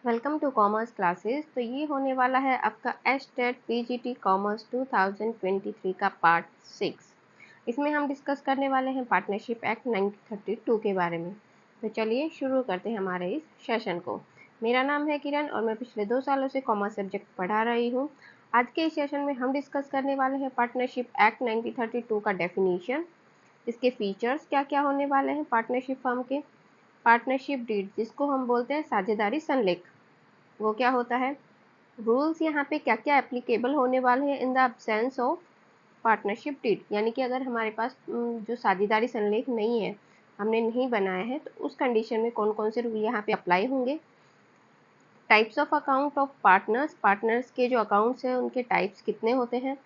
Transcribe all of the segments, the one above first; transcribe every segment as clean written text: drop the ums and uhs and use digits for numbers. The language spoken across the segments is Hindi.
Welcome to commerce classes. तो ये होने वाला है आपका एस्टेट पीजीटी कॉमर्स 2023 का पार्ट 6। इसमें हम डिस्कस करने वाले हैं पार्टनरशिप एक्ट 1932 के बारे में। तो चलिए शुरू करते हैं हमारे इस सेशन को। मेरा नाम है किरण और मैं पिछले 2 सालों से कॉमर्स सब्जेक्ट पढ़ा रही हूँ। आज के इस सेशन में हम डिस्कस करने वाले हैं पार्टनरशिप एक्ट 1932 का डेफिनीशन, इसके फीचर्स क्या क्या होने वाले हैं पार्टनरशिप फर्म के, पार्टनरशिप डीड जिसको हम बोलते हैं साझेदारी संलेख, वो क्या होता है, रूल्स यहाँ पे क्या क्या एप्लीकेबल होने वाले हैं in the absence of partnership deed, यानी कि अगर हमारे पास जो साझेदारी संलेख नहीं है, हमने नहीं बनाया है, तो उस कंडीशन में कौन कौन से रूल यहाँ पे अप्लाई होंगे। Types of account of partners, partners के जो अकाउंट्स हैं उनके टाइप्स कितने होते हैं।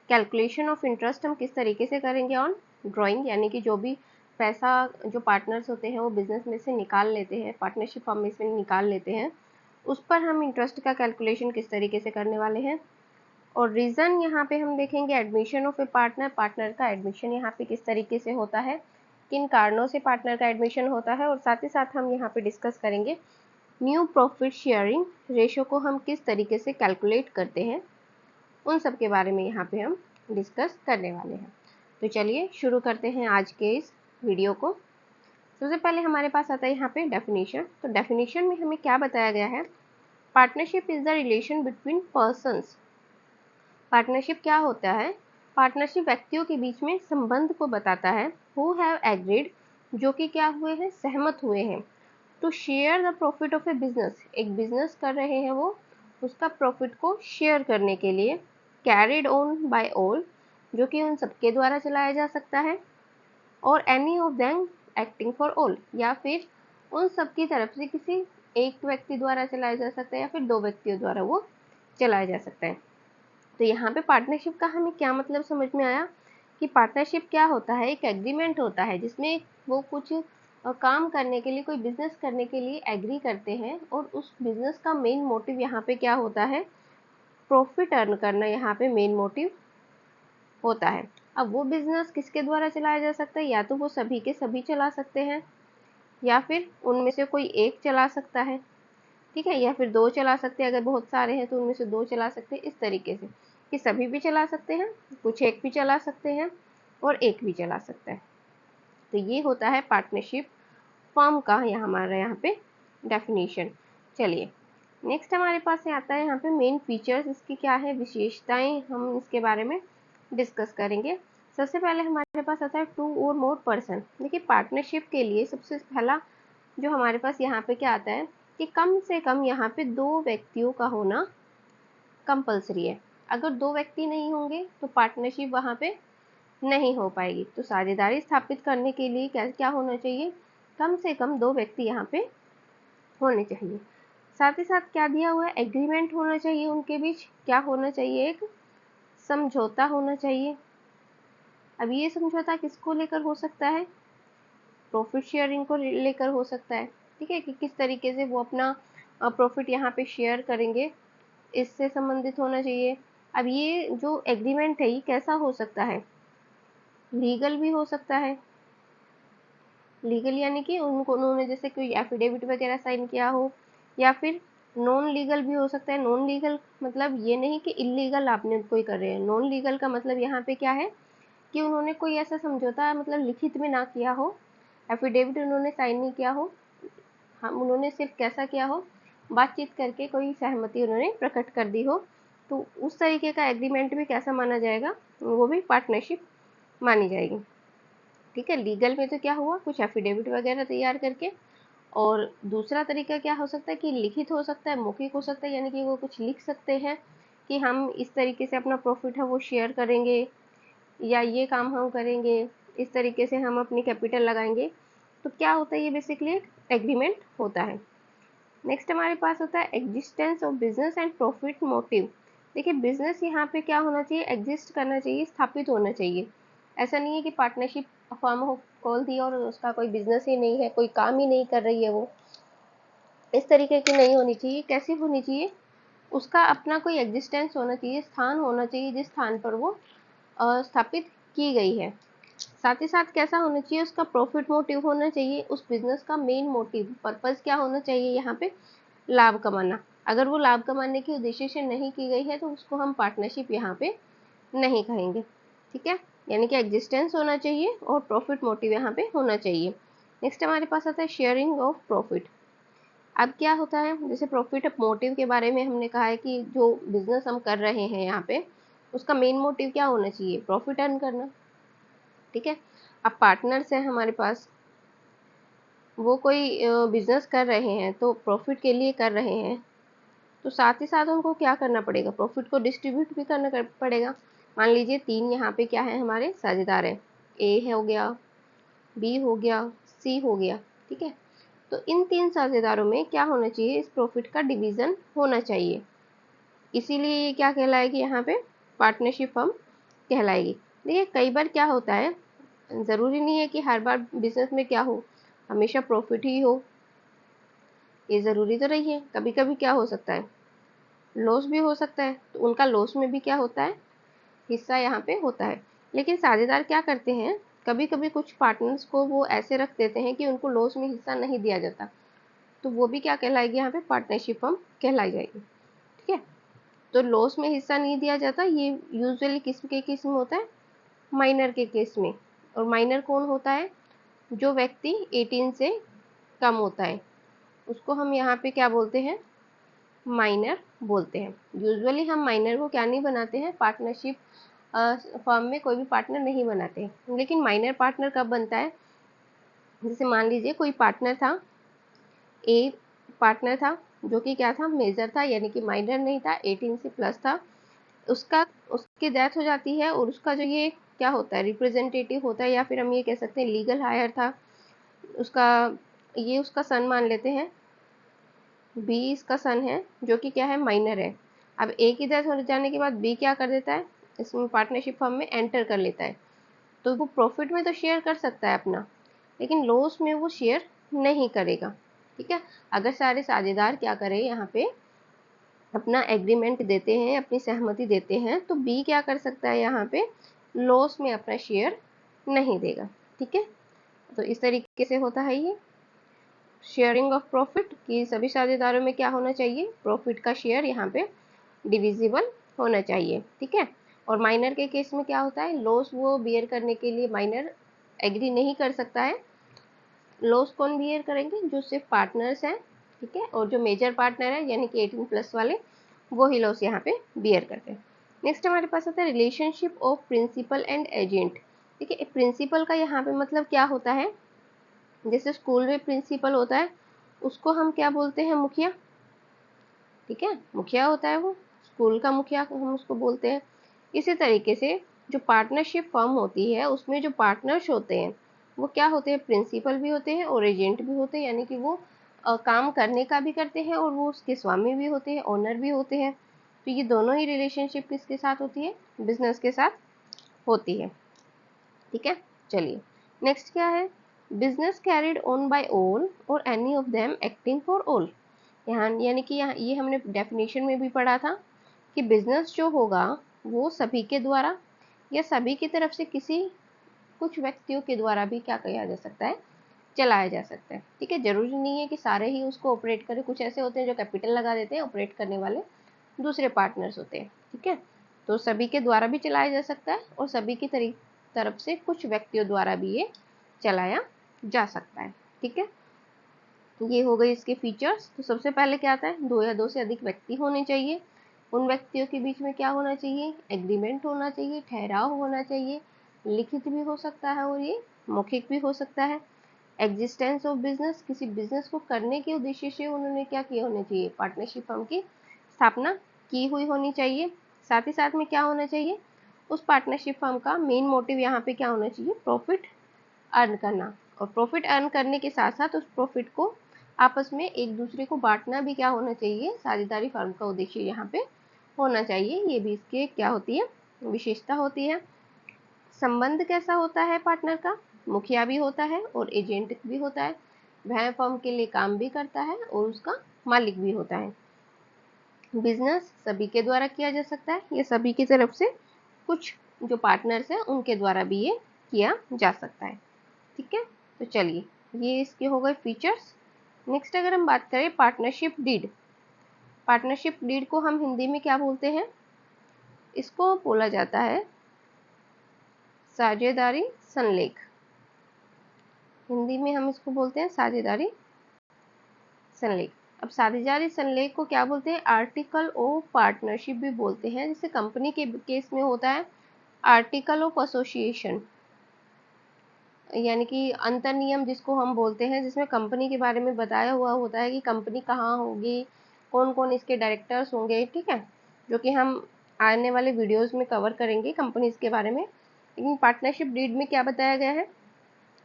कैलकुलेशन ऑफ इंटरेस्ट हम किस तरीके से करेंगे ऑन ड्राइंग, यानी कि जो भी पैसा जो पार्टनर्स होते हैं वो बिजनेस में से निकाल लेते हैं, पार्टनरशिप फर्म में से निकाल लेते हैं, उस पर हम इंटरेस्ट का कैलकुलेशन किस तरीके से करने वाले हैं। और रीज़न यहाँ पे हम देखेंगे admission of A partner, partner का एडमिशन यहाँ पे किस तरीके से होता है, किन कारणों से पार्टनर का एडमिशन होता है। और साथ ही साथ हम यहाँ पे डिस्कस करेंगे न्यू प्रॉफिट शेयरिंग रेशो को हम किस तरीके से कैलकुलेट करते हैं, उन सब के बारे में यहाँ पे हम डिस्कस करने वाले हैं। तो चलिए शुरू करते हैं आज के इस वीडियो को। सबसे पहले हमारे पास आता है यहाँ पे डेफिनेशन। तो डेफिनेशन में हमें क्या बताया गया है, partnership is the relation between persons. Partnership क्या होता है, पार्टनरशिप व्यक्तियों के बीच में संबंध को बताता है। हु हैव एग्रीड, जो कि क्या हुए हैं, सहमत हुए हैं। To share the profit of a business, एक बिजनेस कर रहे हैं वो, उसका प्रॉफिट को शेयर करने के लिए। कैरिड ऑन बाय ऑल, जो कि उन सबके द्वारा चलाया जा सकता है। और any of them acting for all, या फिर उन सब की तरफ से किसी एक व्यक्ति द्वारा चलाया जा सकता है या फिर 2 व्यक्तियों द्वारा वो चलाया जा सकता है। तो यहाँ पे पार्टनरशिप का हमें क्या मतलब समझ में आया कि पार्टनरशिप क्या होता है, एक एग्रीमेंट होता है जिसमें वो कुछ काम करने के लिए, कोई बिजनेस करने के लिए एग्री करते हैं, और उस बिजनेस का मेन मोटिव यहाँ पे क्या होता है, प्रॉफिट अर्न करना यहाँ पे मेन मोटिव होता है। अब वो बिजनेस किसके द्वारा चलाया जा सकता है, या तो वो सभी के सभी चला सकते हैं, या फिर उनमें से कोई एक चला सकता है, ठीक है, या फिर 2 चला सकते हैं, अगर बहुत सारे हैं तो उनमें से 2 चला सकते हैं। इस तरीके से कि सभी भी चला सकते हैं, कुछ एक भी चला सकते हैं और एक भी चला सकता है। तो ये होता है पार्टनरशिप फर्म का हमारा यहाँ पे डेफिनेशन। चलिए नेक्स्ट हमारे पास आता है यहाँ पे मेन फीचर्स, इसकी क्या है विशेषताएं, हम इसके बारे में डिस्कस करेंगे। सबसे पहले हमारे पास आता है 2 और मोर पर्सन। देखिए पार्टनरशिप के लिए सबसे पहला जो हमारे पास यहाँ पे क्या आता है कि कम से कम यहाँ पे 2 व्यक्तियों का होना कंपलसरी है। अगर 2 व्यक्ति नहीं होंगे तो पार्टनरशिप वहाँ पे नहीं हो पाएगी। तो साझेदारी स्थापित करने के लिए क्या क्या होना चाहिए, कम से कम 2 व्यक्ति यहाँ पे होने चाहिए। साथ ही साथ क्या दिया हुआ है, एग्रीमेंट होना चाहिए उनके बीच, क्या होना चाहिए, एक समझौता होना चाहिए। अब ये समझौता किसको लेकर हो सकता है, प्रॉफिट शेयरिंग को लेकर हो सकता है, ठीक है, कि किस तरीके से वो अपना प्रॉफिट यहाँ पे शेयर करेंगे, इससे संबंधित होना चाहिए। अब ये जो एग्रीमेंट है ये कैसा हो सकता है, लीगल भी हो सकता है। लीगल यानी कि उन्होंने जैसे कोई एफिडेविट वगैरह साइन किया हो, या फिर नॉन लीगल भी हो सकता है। नॉन लीगल मतलब ये नहीं कि इलीगल आपने कोई कर रहे हैं, नॉन लीगल का मतलब यहाँ पे क्या है कि उन्होंने कोई ऐसा समझौता मतलब लिखित में ना किया हो, एफिडेविट उन्होंने साइन नहीं किया हो, हम उन्होंने सिर्फ कैसा किया हो, बातचीत करके कोई सहमति उन्होंने प्रकट कर दी हो, तो उस तरीके का एग्रीमेंट भी कैसा माना जाएगा, वो भी पार्टनरशिप मानी जाएगी। ठीक है, लीगल में तो क्या हुआ, कुछ एफिडेविट वगैरह तैयार करके। और दूसरा तरीका क्या हो सकता है कि लिखित हो सकता है, मौखिक हो सकता है, यानी कि वो कुछ लिख सकते हैं कि हम इस तरीके से अपना प्रॉफिट है वो शेयर करेंगे, या ये काम हम करेंगे, इस तरीके से हम अपनी कैपिटल लगाएंगे। तो क्या होता है, ये बेसिकली एक एग्रीमेंट होता है। नेक्स्ट हमारे पास होता है existence of business and profit motive. देखिए बिजनेस यहाँ पे क्या होना चाहिए, एग्जिस्ट करना चाहिए, स्थापित होना चाहिए। ऐसा नहीं है कि पार्टनरशिप फर्म हो खोल दी और उसका कोई बिजनेस ही नहीं है, कोई काम ही नहीं कर रही है वो, इस तरीके की नहीं होनी चाहिए। कैसी होनी चाहिए, उसका अपना कोई एग्जिस्टेंस होना चाहिए, स्थान होना चाहिए जिस स्थान पर वो स्थापित की गई है। साथ ही साथ कैसा होना चाहिए, उसका प्रॉफिट मोटिव होना चाहिए, उस बिजनेस का मेन मोटिव पर्पस क्या होना चाहिए यहाँ पे, लाभ कमाना। अगर वो लाभ कमाने के उद्देश्य से नहीं की गई है तो उसको हम पार्टनरशिप यहाँ पे नहीं कहेंगे। ठीक है, यानी कि एग्जिस्टेंस होना चाहिए और प्रॉफिट मोटिव यहाँ पे होना चाहिए। नेक्स्ट हमारे पास आता है शेयरिंग ऑफ प्रॉफिट। अब क्या होता है, जैसे प्रॉफिट मोटिव के बारे में हमने कहा है कि जो बिजनेस हम कर रहे हैं यहाँ पे उसका मेन मोटिव क्या होना चाहिए, प्रॉफिट अर्न करना। ठीक है, अब पार्टनर्स है हमारे पास, वो कोई बिजनेस कर रहे हैं तो प्रॉफिट के लिए कर रहे हैं, तो साथ ही साथ उनको क्या करना पड़ेगा, प्रॉफिट को डिस्ट्रीब्यूट भी करना पड़ेगा। मान लीजिए 3 यहाँ पे क्या है हमारे साझेदार हैं, ए हो गया, बी हो गया, सी हो गया। ठीक है, तो इन 3 साझेदारों में क्या होना चाहिए, इस प्रॉफिट का डिवीजन होना चाहिए, इसीलिए ये क्या कहलाएगी यहाँ पे, पार्टनरशिप फर्म कहलाएगी। देखिए कई बार क्या होता है, ज़रूरी नहीं है कि हर बार बिजनेस में क्या हो, हमेशा प्रॉफिट ही हो, ये ज़रूरी तो नहीं है। कभी कभी क्या हो सकता है, लॉस भी हो सकता है, तो उनका लॉस में भी क्या होता है, हिस्सा यहाँ पे होता है। लेकिन साझेदार क्या करते हैं, कभी कभी कुछ पार्टनर्स को वो ऐसे रख देते हैं कि उनको लॉस में हिस्सा नहीं दिया जाता, तो वो भी क्या कहलाएगी यहाँ पे, पार्टनरशिप फर्म कहलाई जाएगी। ठीक है, तो लॉस में हिस्सा नहीं दिया जाता, ये यूजुअली किस के केस में होता है, माइनर के केस में। और माइनर कौन होता है, जो व्यक्ति 18 से कम होता है, उसको हम यहाँ पे क्या बोलते हैं, माइनर बोलते हैं। यूजुअली हम माइनर को क्या नहीं बनाते हैं, पार्टनरशिप फर्म में कोई भी पार्टनर नहीं बनाते हैं। लेकिन माइनर पार्टनर कब बनता है, जैसे मान लीजिए कोई पार्टनर था, ए पार्टनर था जो कि क्या था, मेजर था, यानी कि माइनर नहीं था, 18 से प्लस था, उसकी डेथ हो जाती है और उसका जो ये क्या होता है, रिप्रेजेंटेटिव होता है, या फिर हम ये कह सकते हैं लीगल हायर था उसका, ये उसका सन मान लेते हैं, बी इसका सन है जो कि क्या है, माइनर है। अब ए की डेथ हो जाने के बाद बी क्या कर देता है, इसमें पार्टनरशिप फर्म में एंटर कर लेता है, तो वो प्रॉफिट में तो शेयर कर सकता है अपना, लेकिन लॉस में वो शेयर नहीं करेगा। ठीक है, अगर सारे साझेदार क्या करें यहाँ पे अपना एग्रीमेंट देते हैं, अपनी सहमति देते हैं, तो बी क्या कर सकता है यहाँ पे, लॉस में अपना शेयर नहीं देगा। ठीक है, तो इस तरीके से होता है ये शेयरिंग ऑफ प्रॉफिट, कि सभी साझेदारों में क्या होना चाहिए, प्रॉफिट का शेयर यहाँ पे डिविजिबल होना चाहिए। ठीक है, और माइनर के केस में क्या होता है, लॉस वो बियर करने के लिए माइनर एग्री नहीं कर सकता है, लॉस कौन बियर करेंगे, जो सिर्फ पार्टनर्स हैं। ठीक है, और जो मेजर पार्टनर है यानी कि 18 प्लस वाले, वो ही लॉस यहाँ पे बियर करते हैं। नेक्स्ट हमारे पास आता है relationship of principal and agent. देखिए प्रिंसिपल का यहाँ पे मतलब क्या होता है, जैसे स्कूल में प्रिंसिपल होता है उसको हम क्या बोलते हैं, मुखिया। ठीक है, मुखिया होता है वो, स्कूल का मुखिया हम उसको बोलते हैं। इसी तरीके से जो पार्टनरशिप फर्म होती है उसमें जो पार्टनर्स होते हैं वो क्या होते हैं, प्रिंसिपल भी होते हैं और एजेंट भी होते हैं, यानी कि वो काम करने का भी करते हैं और वो उसके स्वामी भी होते हैं, ओनर भी होते हैं। तो ये दोनों ही रिलेशनशिप किसके साथ होती है, बिजनेस के साथ होती है। ठीक है, चलिए नेक्स्ट क्या है, business carried on by all और any of them acting for all. यहाँ यानी कि यहाँ ये हमने डेफिनेशन में भी पढ़ा था कि बिजनेस जो होगा वो सभी के द्वारा या सभी की तरफ से किसी कुछ व्यक्तियों के द्वारा भी क्या किया जा सकता है, चलाया जा सकता है। ठीक है, जरूरी नहीं है कि सारे ही उसको ऑपरेट करें, कुछ ऐसे होते हैं जो कैपिटल लगा देते हैं, ऑपरेट करने वाले दूसरे पार्टनर्स होते हैं। ठीक है, तो सभी के द्वारा भी चलाया जा सकता है और सभी की तरफ से कुछ व्यक्तियों द्वारा भी ये चलाया जा सकता है। ठीक है, ये हो गई इसके फीचर्स। तो सबसे पहले क्या आता है, 2 या 2 से अधिक व्यक्ति होने चाहिए, उन व्यक्तियों के बीच में क्या होना चाहिए, एग्रीमेंट होना चाहिए, ठहराव होना चाहिए, लिखित भी हो सकता है और ये मौखिक भी हो सकता है। एग्जिस्टेंस ऑफ बिजनेस, किसी बिजनेस को करने के उद्देश्य से उन्होंने क्या किया होना चाहिए, पार्टनरशिप फर्म की स्थापना की हुई होनी चाहिए। साथ ही साथ में क्या होना चाहिए, उस पार्टनरशिप फर्म का मेन मोटिव यहाँ पे क्या होना चाहिए, प्रॉफिट अर्न करना, और प्रॉफिट अर्न करने के साथ साथ उस प्रॉफिट को आपस में एक दूसरे को बांटना भी क्या होना चाहिए, साझेदारी फर्म का उद्देश्य यहाँ पे होना चाहिए। ये भी इसके क्या होती है, विशेषता होती है। संबंध कैसा होता है पार्टनर का, मुखिया भी होता है और एजेंट भी होता है, वह फर्म के लिए काम भी करता है और उसका मालिक भी होता है। बिजनेस सभी के द्वारा किया जा सकता है, ये सभी की तरफ से कुछ जो पार्टनर्स हैं उनके द्वारा भी ये किया जा सकता है। ठीक है, तो चलिए ये इसके हो गए फीचर्स। नेक्स्ट अगर हम बात करें पार्टनरशिप डीड, पार्टनरशिप डीड को हम हिंदी में क्या बोलते हैं? इसको बोला जाता है साझेदारी संलेख। हिंदी में हम इसको बोलते हैं साझेदारी संलेख। अब साझेदारी संलेख को क्या बोलते हैं? आर्टिकल ऑफ पार्टनरशिप भी बोलते हैं। जैसे कंपनी के केस में होता है आर्टिकल ऑफ एसोसिएशन, यानी कि अंतर नियम जिसको हम बोलते हैं, जिसमें कंपनी के बारे में बताया हुआ होता है कि कंपनी कहाँ होगी, कौन कौन इसके डायरेक्टर्स होंगे, ठीक है, जो कि हम आने वाले वीडियोस में कवर करेंगे कंपनीज के बारे में। लेकिन पार्टनरशिप डीड में क्या बताया गया है?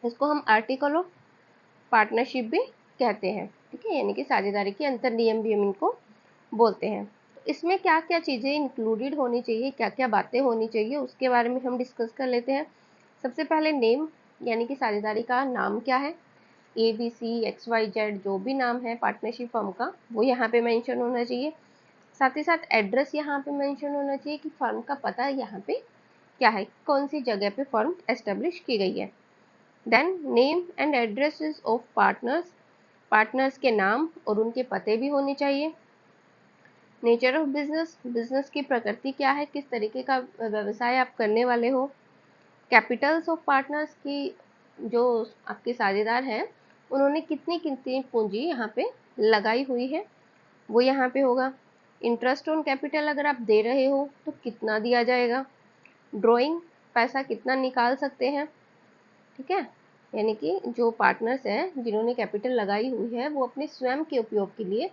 इसको हम आर्टिकल ऑफ पार्टनरशिप भी कहते हैं, ठीक है, यानी कि साझेदारी के अंतर नियम भी हम इनको बोलते हैं। तो इसमें क्या क्या चीज़ें इंक्लूडेड होनी चाहिए, क्या क्या बातें होनी चाहिए, उसके बारे में हम डिस्कस कर लेते हैं। सबसे पहले नेम, यानी कि साझेदारी का नाम क्या है। ABCXYZ जो भी नाम है पार्टनरशिप फर्म का, वो यहाँ पे मेंशन होना चाहिए। साथ ही साथ एड्रेस यहाँ पे मेंशन होना चाहिए कि फर्म का पता यहाँ पे क्या है, कौन सी जगह पे फर्म एस्टेब्लिश की गई है। Then name and addresses of partners, partners के नाम और उनके पते भी होने चाहिए। नेचर ऑफ बिजनेस, बिजनेस की प्रकृति क्या है, किस तरीके का व्यवसाय आप करने वाले हो। कैपिटल्स ऑफ पार्टनर्स की, जो आपके साझेदार हैं उन्होंने कितनी कितनी पूंजी यहाँ पे लगाई हुई है, वो यहाँ पे होगा। इंटरेस्ट ऑन कैपिटल अगर आप दे रहे हो तो कितना दिया जाएगा। ड्राइंग, पैसा कितना निकाल सकते हैं, ठीक है, यानी कि जो पार्टनर्स हैं जिन्होंने कैपिटल लगाई हुई है वो अपने स्वयं के उपयोग के लिए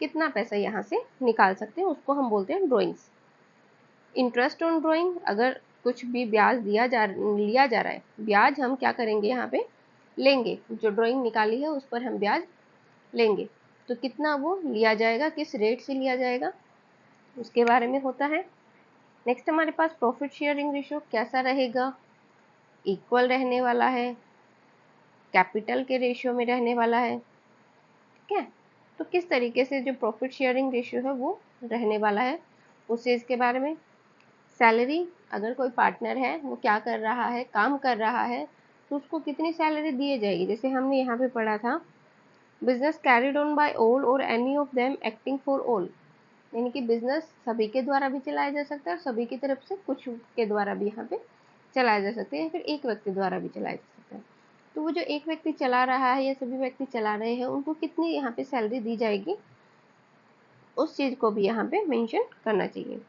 कितना पैसा यहाँ से निकाल सकते हैं, उसको हम बोलते हैं ड्राइंग्स। इंटरेस्ट ऑन ड्राइंग, अगर कुछ भी ब्याज लिया जा रहा है, ब्याज हम क्या करेंगे यहाँ पे लेंगे, जो ड्राइंग निकाली है उस पर हम ब्याज लेंगे, तो कितना वो लिया जाएगा, किस रेट से लिया जाएगा, उसके बारे में होता है। नेक्स्ट हमारे पास प्रॉफिट शेयरिंग रेशियो कैसा रहेगा, इक्वल रहने वाला है, कैपिटल के रेशियो में रहने वाला है, ठीक है, तो किस तरीके से जो प्रॉफिट शेयरिंग रेशियो है वो रहने वाला है, उस चीज़ के बारे में। सैलरी, अगर कोई पार्टनर है वो क्या कर रहा है, काम कर रहा है, तो उसको कितनी सैलरी दी जाएगी। जैसे हमने यहाँ पे पढ़ा था business carried on by all और any of them acting for all, यानी कि बिजनेस सभी के द्वारा भी चलाया जा सकता है और सभी की तरफ से कुछ के द्वारा भी यहाँ पे चलाया जा सकता है, या फिर एक व्यक्ति द्वारा भी चलाया जा सकता है। तो वो जो एक व्यक्ति चला रहा है या सभी व्यक्ति चला रहे हैं उनको कितनी यहाँ पे सैलरी दी जाएगी, उस चीज़ को भी यहाँ पे मेंशन करना चाहिए।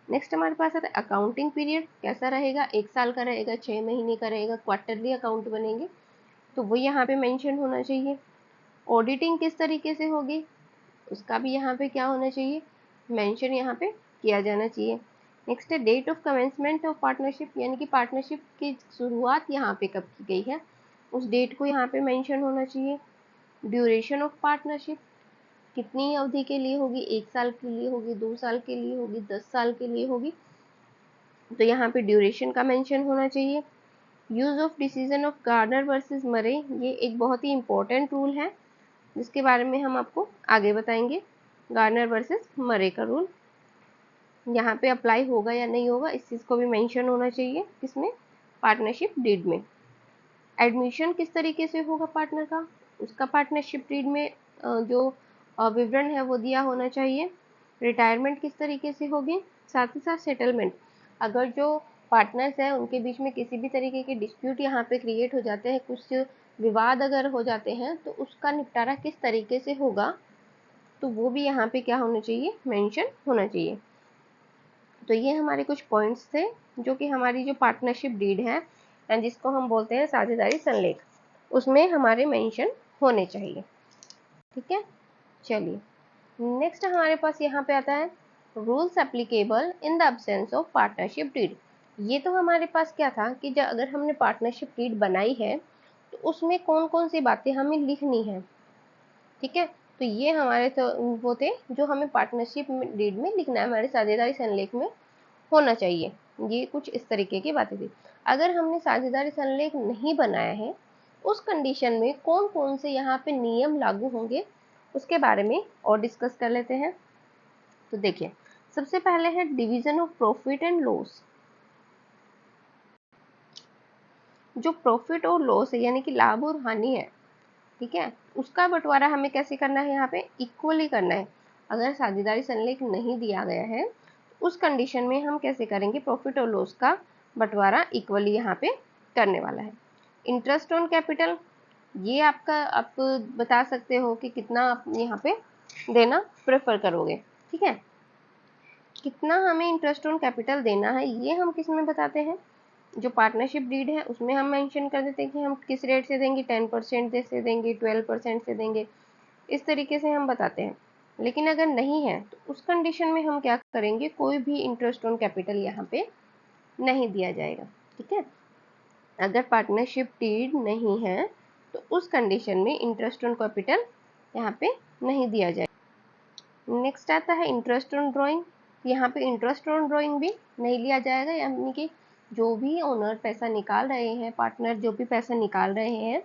नेक्स्ट हमारे पास आता है अकाउंटिंग पीरियड कैसा रहेगा, 1 साल का रहेगा, 6 महीने का रहेगा, क्वार्टरली अकाउंट बनेंगे, तो वो यहाँ पे मेंशन होना चाहिए। ऑडिटिंग किस तरीके से होगी, उसका भी यहाँ पे क्या होना चाहिए, मेंशन यहाँ पे किया जाना चाहिए। नेक्स्ट है date of commencement of partnership, यानी कि पार्टनरशिप की शुरुआत यहाँ पे कब की गई है, उस डेट को यहाँ पे मेंशन होना चाहिए। ड्यूरेशन ऑफ पार्टनरशिप, कितनी अवधि के लिए होगी, 1 साल के लिए होगी, 2 साल के लिए होगी, 10 साल के लिए होगी, तो यहाँ पे ड्यूरेशन का मेंशन होना चाहिए। Use of decision of Garner versus Murray, ये एक बहुत ही इंपॉर्टेंट रूल है जिसके बारे में हम आपको आगे बताएंगे। गार्नर वर्सेस मरे का रूल यहाँ पे अप्लाई होगा या नहीं होगा, इस चीज़ को भी मेंशन होना चाहिए इसमें पार्टनरशिप डीड में। एडमिशन किस तरीके से होगा पार्टनर का, उसका पार्टनरशिप डीड में जो विवरण है वो दिया होना चाहिए। रिटायरमेंट किस तरीके से होगी, साथ ही साथ सेटलमेंट, अगर जो पार्टनर्स हैं उनके बीच में किसी भी तरीके के डिस्प्यूट यहाँ पे क्रिएट हो जाते हैं, कुछ विवाद अगर हो जाते हैं तो उसका निपटारा किस तरीके से होगा, तो वो भी यहाँ पे क्या होना चाहिए, मेंशन होना चाहिए। तो ये हमारे कुछ पॉइंट्स थे जो कि हमारी जो पार्टनरशिप डीड है एंड जिसको हम बोलते हैं साझेदारी संलेख, उसमें हमारे मेंशन होने चाहिए, ठीक है। चलिए नेक्स्ट हमारे पास यहाँ पे आता है rules applicable in the absence of partnership deed. ये तो हमारे पास क्या था कि जब अगर हमने पार्टनरशिप डीड बनाई है तो उसमें कौन कौन सी बातें हमें लिखनी है, ठीक है, तो ये हमारे तो वो थे जो हमें पार्टनरशिप डीड में लिखना है, हमारे साझेदारी संलेख में होना चाहिए। ये कुछ इस तरीके की बातें थी। अगर हमने साझेदारी संलेख नहीं बनाया है उस कंडीशन में कौन कौन से यहाँ पे नियम लागू होंगे उसके बारे में और डिस्कस कर लेते हैं। तो देखिए सबसे पहले है division of profit and loss. जो प्रॉफिट और लॉस है यानी कि लाभ और हानि है, ठीक है, उसका बंटवारा हमें कैसे करना है, यहाँ पे इक्वली करना है। अगर साझेदारी संलेख नहीं दिया गया है उस कंडीशन में हम कैसे करेंगे, प्रॉफिट और लॉस का बंटवारा इक्वली यहाँ पे करने वाला है। इंटरेस्ट ऑन कैपिटल, ये आपका आप बता सकते हो कि कितना आप यहाँ पे देना प्रेफर करोगे। ठीक है, कितना हमें इंटरेस्ट ऑन कैपिटल देना है ये हम किस में बताते हैं, जो पार्टनरशिप डीड है उसमें हम मेंशन कर देते हैं कि हम किस रेट से देंगे, 10% से देंगे, 12% से देंगे, इस तरीके से हम बताते हैं। लेकिन अगर नहीं है तो उस कंडीशन में हम क्या करेंगे, कोई भी इंटरेस्ट ऑन कैपिटल यहाँ पे नहीं दिया जाएगा। ठीक है, अगर पार्टनरशिप डीड नहीं है तो उस कंडीशन में इंटरेस्ट ऑन कैपिटल यहाँ पे नहीं दिया जाएगा। नेक्स्ट आता है इंटरेस्ट ऑन ड्राइंग, यहाँ पे इंटरेस्ट ऑन ड्राइंग भी नहीं लिया जाएगा, यानी कि जो भी ओनर पैसा निकाल रहे हैं, पार्टनर जो भी पैसा निकाल रहे हैं,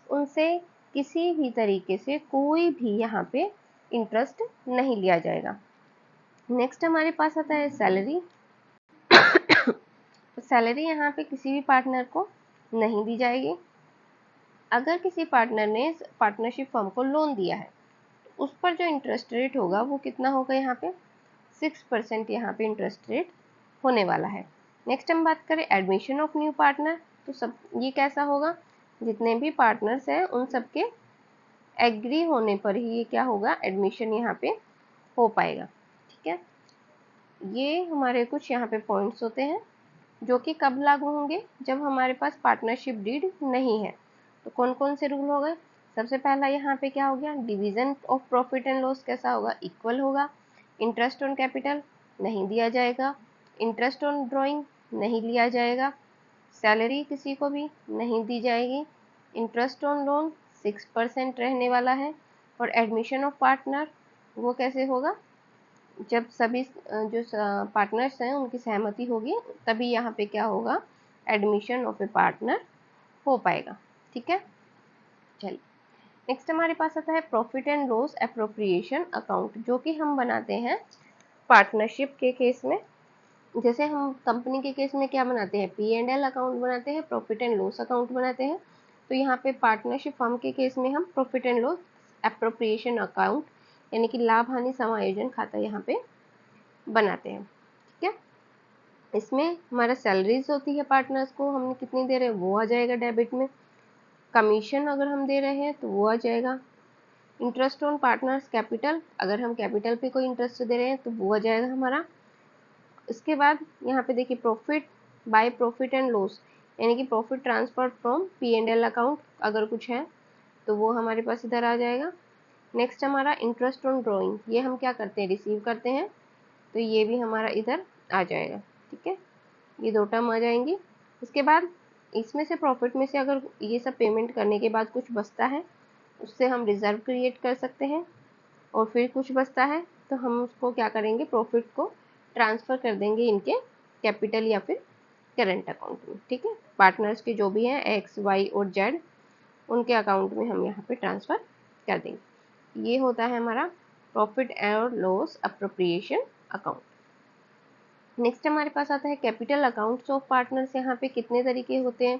उनसे किसी भी तरीके से कोई भी यहाँ पे इंटरेस्ट नहीं लिया जाएगा। नेक्स्ट हमारे पास आता है सैलरी। सैलरी यहाँ पे किसी भी पार्टनर को नहीं दी जाएगी। अगर किसी पार्टनर ने पार्टनरशिप फर्म को लोन दिया है तो उस पर जो इंटरेस्ट रेट होगा वो कितना होगा, यहाँ पे 6% यहाँ पे इंटरेस्ट रेट होने वाला है। नेक्स्ट हम बात करें एडमिशन ऑफ न्यू पार्टनर, तो सब ये कैसा होगा, जितने भी पार्टनर्स हैं उन सबके एग्री होने पर ही ये क्या होगा, एडमिशन यहाँ पे हो पाएगा। ठीक है, ये हमारे कुछ यहाँ पे पॉइंट्स होते हैं जो कि कब लागू होंगे, जब हमारे पास पार्टनरशिप डीड नहीं है। तो कौन कौन से रूल हो गए, सबसे पहला यहाँ पे क्या हो गया, division of profit and loss कैसा होगा, इक्वल होगा। इंटरेस्ट ऑन कैपिटल नहीं दिया जाएगा, इंटरेस्ट ऑन ड्राइंग नहीं लिया जाएगा, सैलरी किसी को भी नहीं दी जाएगी, इंटरेस्ट ऑन लोन 6% रहने वाला है, और एडमिशन ऑफ पार्टनर वो कैसे होगा, जब सभी जो पार्टनर्स हैं उनकी सहमति होगी तभी यहाँ पे क्या होगा, एडमिशन ऑफ ए पार्टनर हो पाएगा। ठीक है, चलिए नेक्स्ट हमारे पास आता है profit and loss appropriation account, जो कि हम बनाते हैं पार्टनरशिप के केस में। जैसे हम कंपनी के केस में क्या बनाते हैं, P&L अकाउंट बनाते हैं, प्रॉफिट एंड लॉस अकाउंट बनाते हैं। तो यहाँ पे पार्टनरशिप फर्म के केस में हम profit and loss appropriation account यानी कि लाभ हानि समायोजन खाता यहाँ पे बनाते हैं। ठीक है, इसमें हमारा सैलरीज होती है पार्टनर्स को, हमने कितनी दे रहे हैं वो आ जाएगा डेबिट में, कमीशन अगर हम दे रहे हैं तो वो आ जाएगा, इंटरेस्ट ऑन पार्टनर्स कैपिटल, अगर हम कैपिटल पे कोई इंटरेस्ट दे रहे हैं तो वो आ जाएगा हमारा। इसके बाद यहाँ पे देखिए profit by profit and loss, यानी कि profit transfer from P&L account अगर कुछ है तो वो हमारे पास इधर आ जाएगा। नेक्स्ट हमारा इंटरेस्ट ऑन ड्रॉइंग, ये हम क्या करते हैं, रिसीव करते हैं, तो ये भी हमारा इधर आ जाएगा। ठीक है, ये दो टर्म आ जाएंगी। इसके बाद इसमें से प्रॉफिट में से अगर ये सब पेमेंट करने के बाद कुछ बचता है उससे हम रिजर्व क्रिएट कर सकते हैं, और फिर कुछ बचता है तो हम उसको क्या करेंगे, प्रॉफिट को ट्रांसफ़र कर देंगे इनके कैपिटल या फिर करंट अकाउंट में। ठीक है, पार्टनर्स के जो भी हैं X, Y और Z उनके अकाउंट में हम यहाँ पे ट्रांसफ़र कर देंगे। ये होता है हमारा प्रॉफिट और लॉस अप्रोप्रिएशन अकाउंट। नेक्स्ट हमारे पास आता है कैपिटल अकाउंट्स ऑफ पार्टनर्स। यहाँ पे कितने तरीके होते हैं,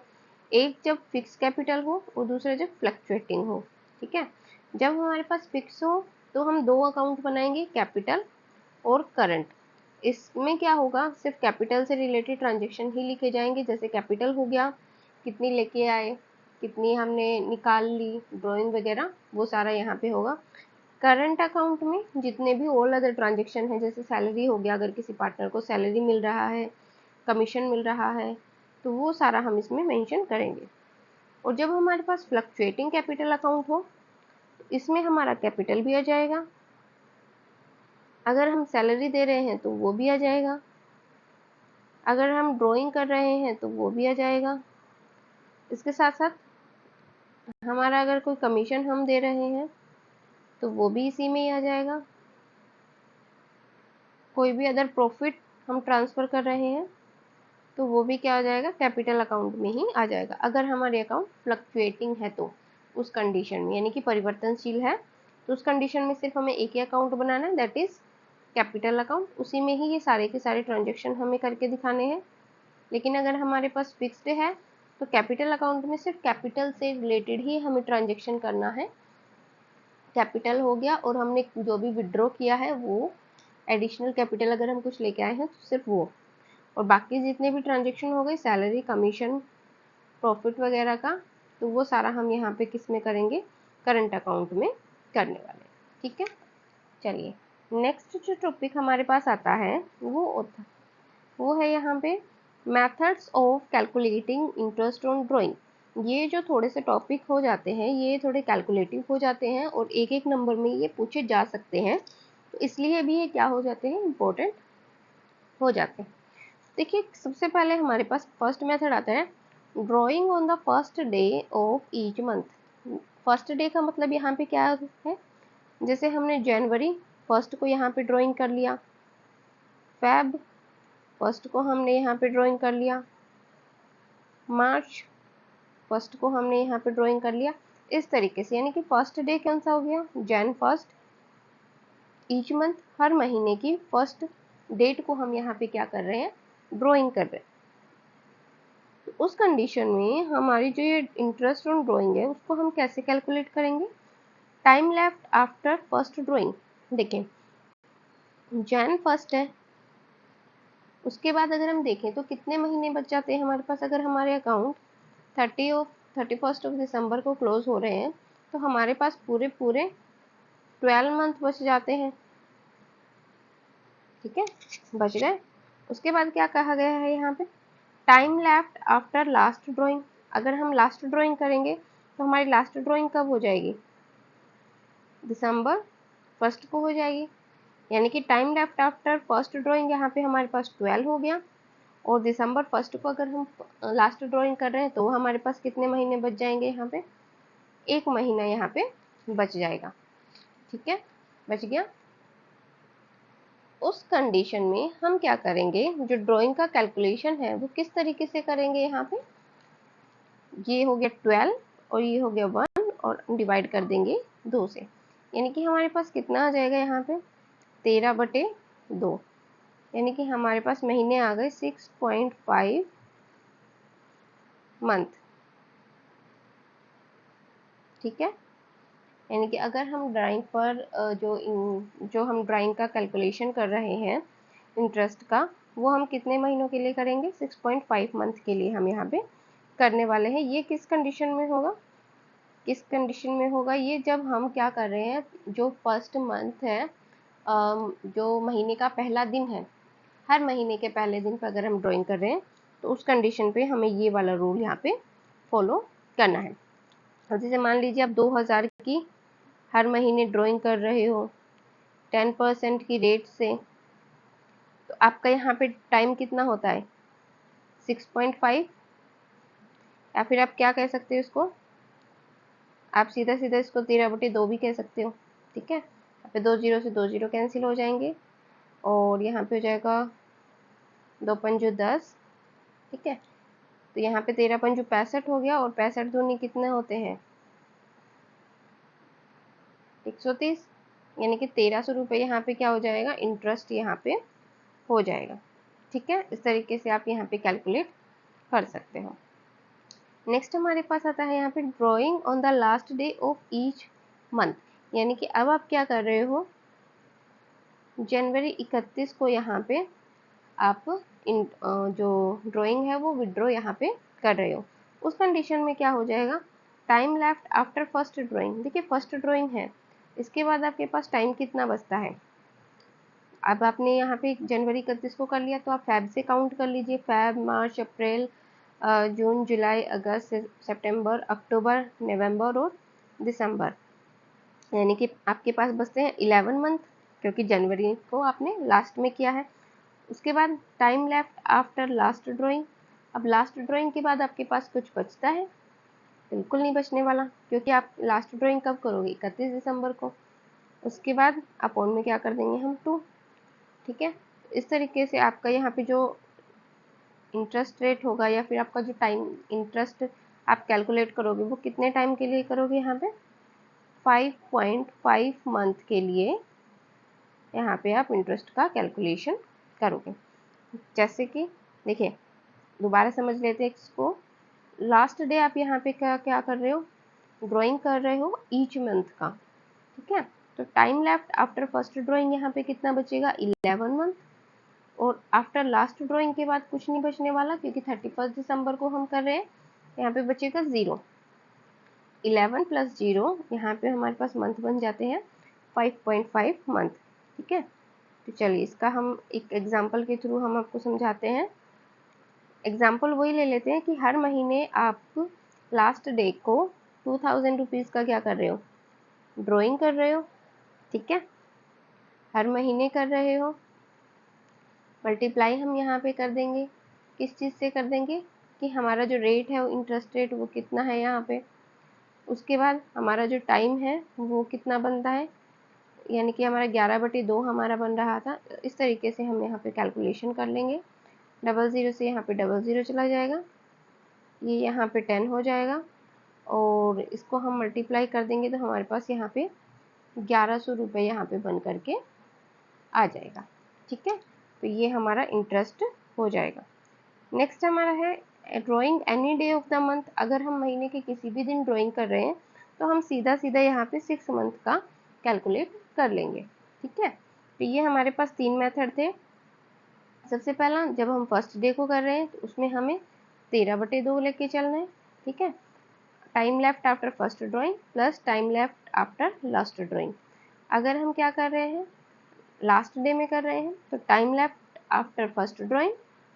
एक जब फिक्स कैपिटल हो और दूसरा जब फ्लक्चुएटिंग हो। ठीक है, जब हमारे पास फिक्स हो तो हम दो अकाउंट बनाएंगे, कैपिटल और करंट। इसमें क्या होगा, सिर्फ कैपिटल से रिलेटेड ट्रांजेक्शन ही लिखे जाएंगे, जैसे कैपिटल हो गया, कितनी लेके आए, कितनी हमने निकाल ली, ड्राइंग वगैरह वो सारा यहाँ पे होगा। करंट अकाउंट में जितने भी ऑल अदर ट्रांजेक्शन है, जैसे सैलरी हो गया, अगर किसी पार्टनर को सैलरी मिल रहा है, कमीशन मिल रहा है, तो वो सारा हम इसमें मेंशन करेंगे। और जब हमारे पास फ्लक्चुएटिंग कैपिटल अकाउंट हो तो इसमें हमारा कैपिटल भी आ जाएगा, अगर हम सैलरी दे रहे हैं तो वो भी आ जाएगा, अगर हम ड्राइंग कर रहे हैं तो वो भी आ जाएगा। इसके साथ साथ हमारा अगर कोई कमीशन हम दे रहे हैं तो वो भी इसी में ही आ जाएगा, कोई भी अदर प्रॉफिट हम ट्रांसफ़र कर रहे हैं तो वो भी क्या आ जाएगा, कैपिटल अकाउंट में ही आ जाएगा। अगर हमारे अकाउंट फ्लक्चुएटिंग है तो उस कंडीशन में, यानी कि परिवर्तनशील है, तो उस कंडीशन में सिर्फ हमें एक ही अकाउंट बनाना है, दैट इज़ कैपिटल अकाउंट, उसी में ही ये सारे के सारे ट्रांजेक्शन हमें करके दिखाने हैं। लेकिन अगर हमारे पास फिक्स्ड है तो कैपिटल अकाउंट में सिर्फ कैपिटल से रिलेटेड ही हमें ट्रांजेक्शन करना है, कैपिटल हो गया, और हमने जो भी विड्रॉ किया है वो एडिशनल कैपिटल अगर हम कुछ लेके आए हैं तो सिर्फ वो, और बाकी जितने भी ट्रांजेक्शन हो गए सैलरी, कमीशन, प्रॉफिट वगैरह का, तो वो सारा हम यहाँ पे किस में करेंगे, करंट अकाउंट में करने वाले। ठीक है, चलिए नेक्स्ट जो टॉपिक हमारे पास आता है वो है यहाँ पे methods of calculating interest on drawing. ये जो थोड़े से टॉपिक हो जाते हैं ये थोड़े कैलकुलेटिव हो जाते हैं और एक एक नंबर में ये पूछे जा सकते हैं, तो इसलिए भी ये क्या हो जाते हैं, इम्पोर्टेंट हो जाते हैं। देखिए सबसे पहले हमारे पास फर्स्ट मेथड आता है drawing on the first day of each month. First day का मतलब यहाँ पे क्या है, जैसे हमने जनवरी फर्स्ट को यहाँ पे ड्राइंग कर लिया, फेब फर्स्ट को हमने यहाँ पे ड्राइंग कर लिया, मार्च फर्स्ट को हमने यहाँ पे ड्राइंग कर लिया, इस तरीके से। यानी कि फर्स्ट डे कौन सा हो गया, जैन फर्स्ट, ईच मंथ हर महीने की फर्स्ट डेट को हम यहाँ पे क्या कर रहे हैं, ड्राइंग कर रहे हैं। तो उस कंडीशन में हमारी जो ये इंटरेस्ट ऑन ड्राइंग है उसको हम कैसे कैलकुलेट करेंगे, time left after first drawing. देखिए जैन फर्स्ट है, उसके बाद अगर हम देखें तो कितने महीने बच जाते हैं हमारे पास, अगर हमारे अकाउंट 31 दिसंबर को क्लोज हो रहे हैं तो हमारे पास पूरे 12 मंथ बच जाते हैं। ठीक है, बच गए। उसके बाद क्या कहा गया है यहाँ पे, time left after last drawing. अगर हम लास्ट ड्राइंग करेंगे तो हमारी लास्ट ड्राइंग कब हो जाएगी, दिसंबर फर्स्ट को हो जाएगी। यानी कि time left after first drawing यहाँ पे हमारे पास 12 हो गया, और दिसंबर फर्स्ट को अगर हम लास्ट ड्राइंग कर रहे हैं तो हमारे पास कितने महीने बच जाएंगे, यहाँ पे 1 महीना यहाँ पे बच जाएगा। ठीक है, बच गया। उस कंडीशन में हम क्या करेंगे, जो ड्राइंग का कैलकुलेशन है वो किस तरीके से करेंगे, यहाँ पे ये हो गया 12 और ये हो गया 1 और डिवाइड कर देंगे 2 से, यानी कि हमारे पास कितना आ जाएगा यहाँ पे 13/2, यानी कि हमारे पास महीने आ गए 6.5 मंथ। ठीक है, यानी कि अगर हम ड्राइंग पर जो हम ड्राइंग का कैलकुलेशन कर रहे हैं इंटरेस्ट का, वो हम कितने महीनों के लिए करेंगे, 6.5 मंथ के लिए हम यहाँ पे करने वाले हैं। ये किस कंडीशन में होगा, किस कंडीशन में होगा ये, जब हम क्या कर रहे हैं, जो फर्स्ट मंथ है, जो महीने का पहला दिन है, हर महीने के पहले दिन पर अगर हम ड्राइंग कर रहे हैं तो उस कंडीशन पे हमें ये वाला रूल यहाँ पे फॉलो करना है। और जैसे मान लीजिए आप 2000 की हर महीने ड्राइंग कर रहे हो 10% की रेट से, तो आपका यहाँ पे टाइम कितना होता है 6.5, या फिर आप क्या कह सकते हो इसको, आप सीधा सीधा इसको 13/2 भी कह सकते हो। ठीक है, यहाँ पे 2 जीरो से 2 जीरो कैंसिल हो जाएंगे और यहाँ पे हो जाएगा 2 पंजो 10। ठीक है, तो यहाँ पे 13 पंजो 65 हो गया, और 65 दूनी कितने होते हैं 130, यानी कि 1300 रुपये यहाँ पे क्या हो जाएगा, इंटरेस्ट यहाँ पे हो जाएगा। ठीक है, इस तरीके से आप यहाँ पे कैलकुलेट कर सकते हो। नेक्स्ट हमारे पास आता है यहाँ पे drawing on the last day of each month, यानी कि अब आप क्या कर रहे हो, जनवरी 31 को यहाँ पे आप जो ड्राइंग है वो विड्रॉ यहाँ पे कर रहे हो। उस कंडीशन में क्या हो जाएगा, time left after first drawing. देखिए फर्स्ट ड्राइंग है, इसके बाद आपके पास टाइम कितना बचता है, अब आपने यहाँ पे जनवरी 31 को कर लिया तो आप फैब से काउंट कर लीजिए, फैब, मार्च, अप्रैल, जून, जुलाई, अगस्त, सितंबर, अक्टूबर, नवंबर और दिसंबर, यानी कि आपके पास बचते हैं 11 मंथ, क्योंकि जनवरी को आपने लास्ट में किया है। उसके बाद time left after last drawing, अब लास्ट ड्राइंग के बाद आपके पास कुछ बचता है, बिल्कुल नहीं बचने वाला, क्योंकि आप लास्ट ड्राइंग कब करोगे 31 दिसंबर को। उसके बाद अपॉन में क्या कर देंगे हम 2। ठीक है, इस तरीके से आपका यहाँ पे जो इंटरेस्ट रेट होगा या फिर आपका जो टाइम इंटरेस्ट आप कैलकुलेट करोगे वो कितने टाइम के लिए करोगे, यहाँ पे 5.5 मंथ के लिए यहाँ पे आप इंटरेस्ट का कैलकुलेशन करोगे। जैसे कि देखिए दोबारा समझ लेते हैं इसको, लास्ट डे आप यहाँ पे क्या क्या कर रहे हो, ड्राइंग कर रहे हो ईच मंथ का। ठीक है। तो time left after first drawing यहाँ पे कितना बचेगा, 11 मंथ, और आफ्टर लास्ट ड्राइंग के बाद कुछ नहीं बचने वाला क्योंकि 31 दिसंबर को हम कर रहे हैं, यहाँ पे बचेगा 0। 11 प्लस 0 यहाँ पे हमारे पास मंथ बन जाते हैं 5.5 मंथ। ठीक है, तो चलिए इसका हम एक एग्जाम्पल के थ्रू हम आपको समझाते हैं। एग्जाम्पल वही ले लेते हैं कि हर महीने आप लास्ट डे को 2000 रुपीज़ का क्या कर रहे हो, ड्राइंग कर रहे हो। ठीक है, हर महीने कर रहे हो। मल्टीप्लाई हम यहाँ पे कर देंगे, किस चीज़ से कर देंगे कि हमारा जो रेट है वो इंटरेस्ट रेट वो कितना है यहाँ पे, उसके बाद हमारा जो टाइम है वो कितना बनता है, यानी कि हमारा 11/2 हमारा बन रहा था। इस तरीके से हम यहाँ पे कैलकुलेशन कर लेंगे। 00 से यहाँ पे 00 चला जाएगा, ये यहाँ पे 10 हो जाएगा, और इसको हम मल्टीप्लाई कर देंगे तो हमारे पास यहाँ पे 1100 रुपये यहाँ पे बन करके आ जाएगा। ठीक है, तो ये हमारा इंटरेस्ट हो जाएगा। नेक्स्ट हमारा है drawing any day of the month. अगर हम महीने के किसी भी दिन ड्राइंग कर रहे हैं तो हम सीधा सीधा यहाँ पे 6 मंथ का कैलकुलेट कर लेंगे। ठीक है, तो ये हमारे पास 3 मेथड थे। सबसे पहला, जब हम फर्स्ट डे को कर रहे हैं तो उसमें हमें 13/2 लेके चलना है। ठीक है, time left after first drawing plus time left after last drawing. अगर हम क्या कर रहे हैं, लास्ट डे में कर रहे हैं तो time left after first drawing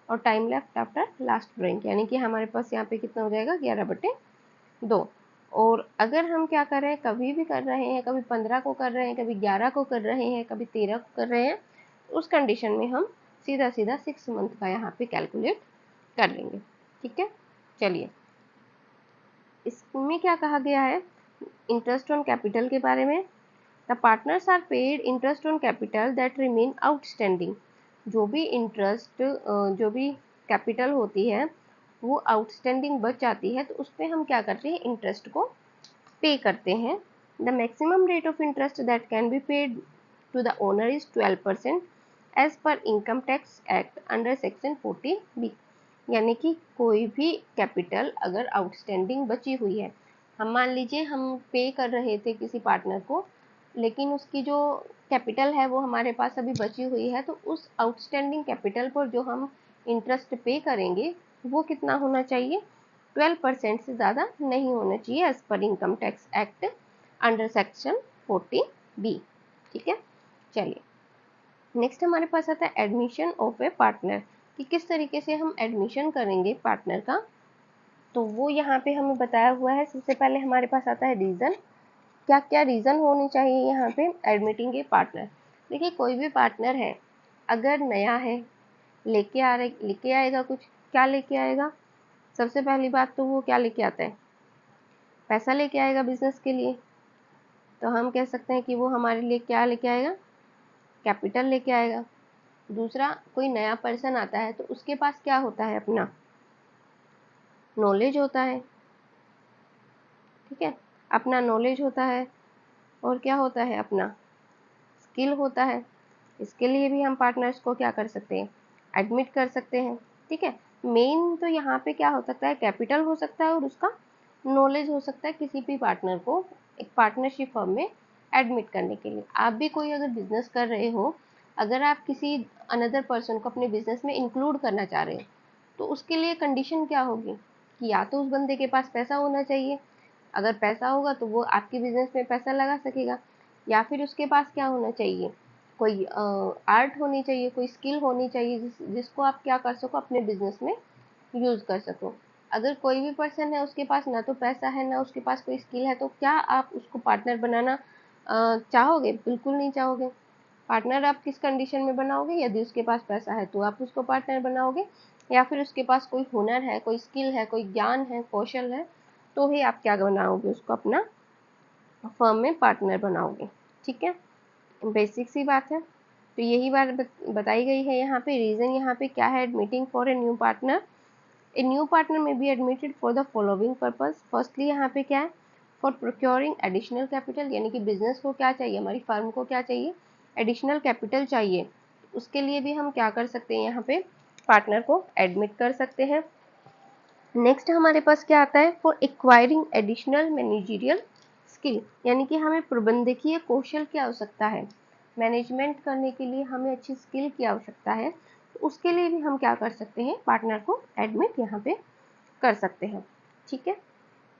और time left after last drawing, यानी कि हमारे पास यहाँ पे कितना हो जाएगा, 11/2। और अगर हम क्या कर रहे हैं, कभी भी कर रहे हैं, कभी 15 को कर रहे हैं, कभी 11 को कर रहे हैं, कभी 13 को कर रहे हैं, उस कंडीशन में हम सीधा सीधा 6 मंथ का यहाँ पे कैलकुलेट कर लेंगे। ठीक है, चलिए इसमें क्या कहा गया है, इंटरेस्ट ऑन कैपिटल के बारे में। The partners are paid interest on capital that remain outstanding. जो भी इंटरेस्ट, जो भी कैपिटल होती है वो आउटस्टैंडिंग बच जाती है तो उस पर हम क्या करते हैं, इंटरेस्ट को पे करते हैं। The maximum rate of interest that can be paid to the owner is 12% as per income tax act under section 40B। यानी कि कोई भी कैपिटल अगर आउटस्टैंडिंग बची हुई है, हम मान लीजिए हम पे कर रहे थे किसी पार्टनर को, लेकिन उसकी जो कैपिटल है वो हमारे पास अभी बची हुई है, तो उस आउटस्टैंडिंग कैपिटल पर जो हम इंटरेस्ट पे करेंगे वो कितना होना चाहिए, 12% से ज़्यादा नहीं होना चाहिए as per income tax act under section 40B। ठीक है, चलिए नेक्स्ट हमारे पास आता है एडमिशन ऑफ ए पार्टनर, कि किस तरीके से हम एडमिशन करेंगे पार्टनर का। तो वो यहाँ पे हमें बताया हुआ है। सबसे पहले हमारे पास आता है रीज़न, क्या क्या रीज़न होनी चाहिए यहाँ पे एडमिटिंग ए पार्टनर। देखिए कोई भी पार्टनर है, अगर नया है, लेके आएगा कुछ, क्या लेके आएगा, सबसे पहली बात तो वो क्या लेके आता है, पैसा लेके आएगा बिजनेस के लिए। तो हम कह सकते हैं कि वो हमारे लिए क्या लेके आएगा, कैपिटल लेके आएगा। दूसरा, कोई नया पर्सन आता है तो उसके पास क्या होता है, अपना नॉलेज होता है। ठीक है, अपना नॉलेज होता है, और क्या होता है, अपना स्किल होता है। इसके लिए भी हम पार्टनर्स को क्या कर सकते हैं, एडमिट कर सकते हैं। ठीक है, मेन तो यहाँ पे क्या हो सकता है, कैपिटल हो सकता है और उसका नॉलेज हो सकता है किसी भी पार्टनर को एक पार्टनरशिप फर्म में एडमिट करने के लिए। आप भी कोई अगर बिजनेस कर रहे हो, अगर आप किसी अनदर पर्सन को अपने बिजनेस में इंक्लूड करना चाह रहे हो तो उसके लिए कंडीशन क्या होगी कि या तो उस बंदे के पास पैसा होना चाहिए, अगर पैसा होगा तो वो आपके बिजनेस में पैसा लगा सकेगा, या फिर उसके पास क्या होना चाहिए, कोई आर्ट होनी चाहिए, कोई स्किल होनी चाहिए जिसको आप क्या कर सको, अपने बिजनेस में यूज़ कर सको। अगर कोई भी पर्सन है उसके पास ना तो पैसा है ना उसके पास कोई स्किल है, तो क्या आप उसको पार्टनर बनाना चाहोगे, बिल्कुल नहीं चाहोगे। पार्टनर आप किस कंडीशन में बनाओगे, यदि उसके पास पैसा है तो आप उसको पार्टनर बनाओगे, या फिर उसके पास कोई हुनर है, कोई स्किल है, कोई ज्ञान है, कौशल है, तो ही आप क्या बनाओगे, उसको अपना फर्म में पार्टनर बनाओगे। ठीक है, बेसिक सी बात है। तो यही बात बताई गई है यहाँ पे। रीज़न यहाँ पे क्या है, admitting for a new partner. A new partner में be admitted for the following purpose. Firstly यहाँ पे क्या है, फॉर प्रोक्योरिंग एडिशनल कैपिटल, यानी कि बिजनेस को क्या चाहिए, हमारी फर्म को क्या चाहिए, एडिशनल कैपिटल चाहिए। उसके लिए भी हम क्या कर सकते हैं, यहाँ पे पार्टनर को एडमिट कर सकते हैं। नेक्स्ट हमारे पास क्या आता है, for acquiring additional managerial skill, यानी कि हमें प्रबंधकीय कौशल की आवश्यकता है, मैनेजमेंट करने के लिए हमें अच्छी स्किल की आवश्यकता है, तो उसके लिए भी हम क्या कर सकते हैं, पार्टनर को एडमिट यहाँ पे कर सकते हैं। ठीक है,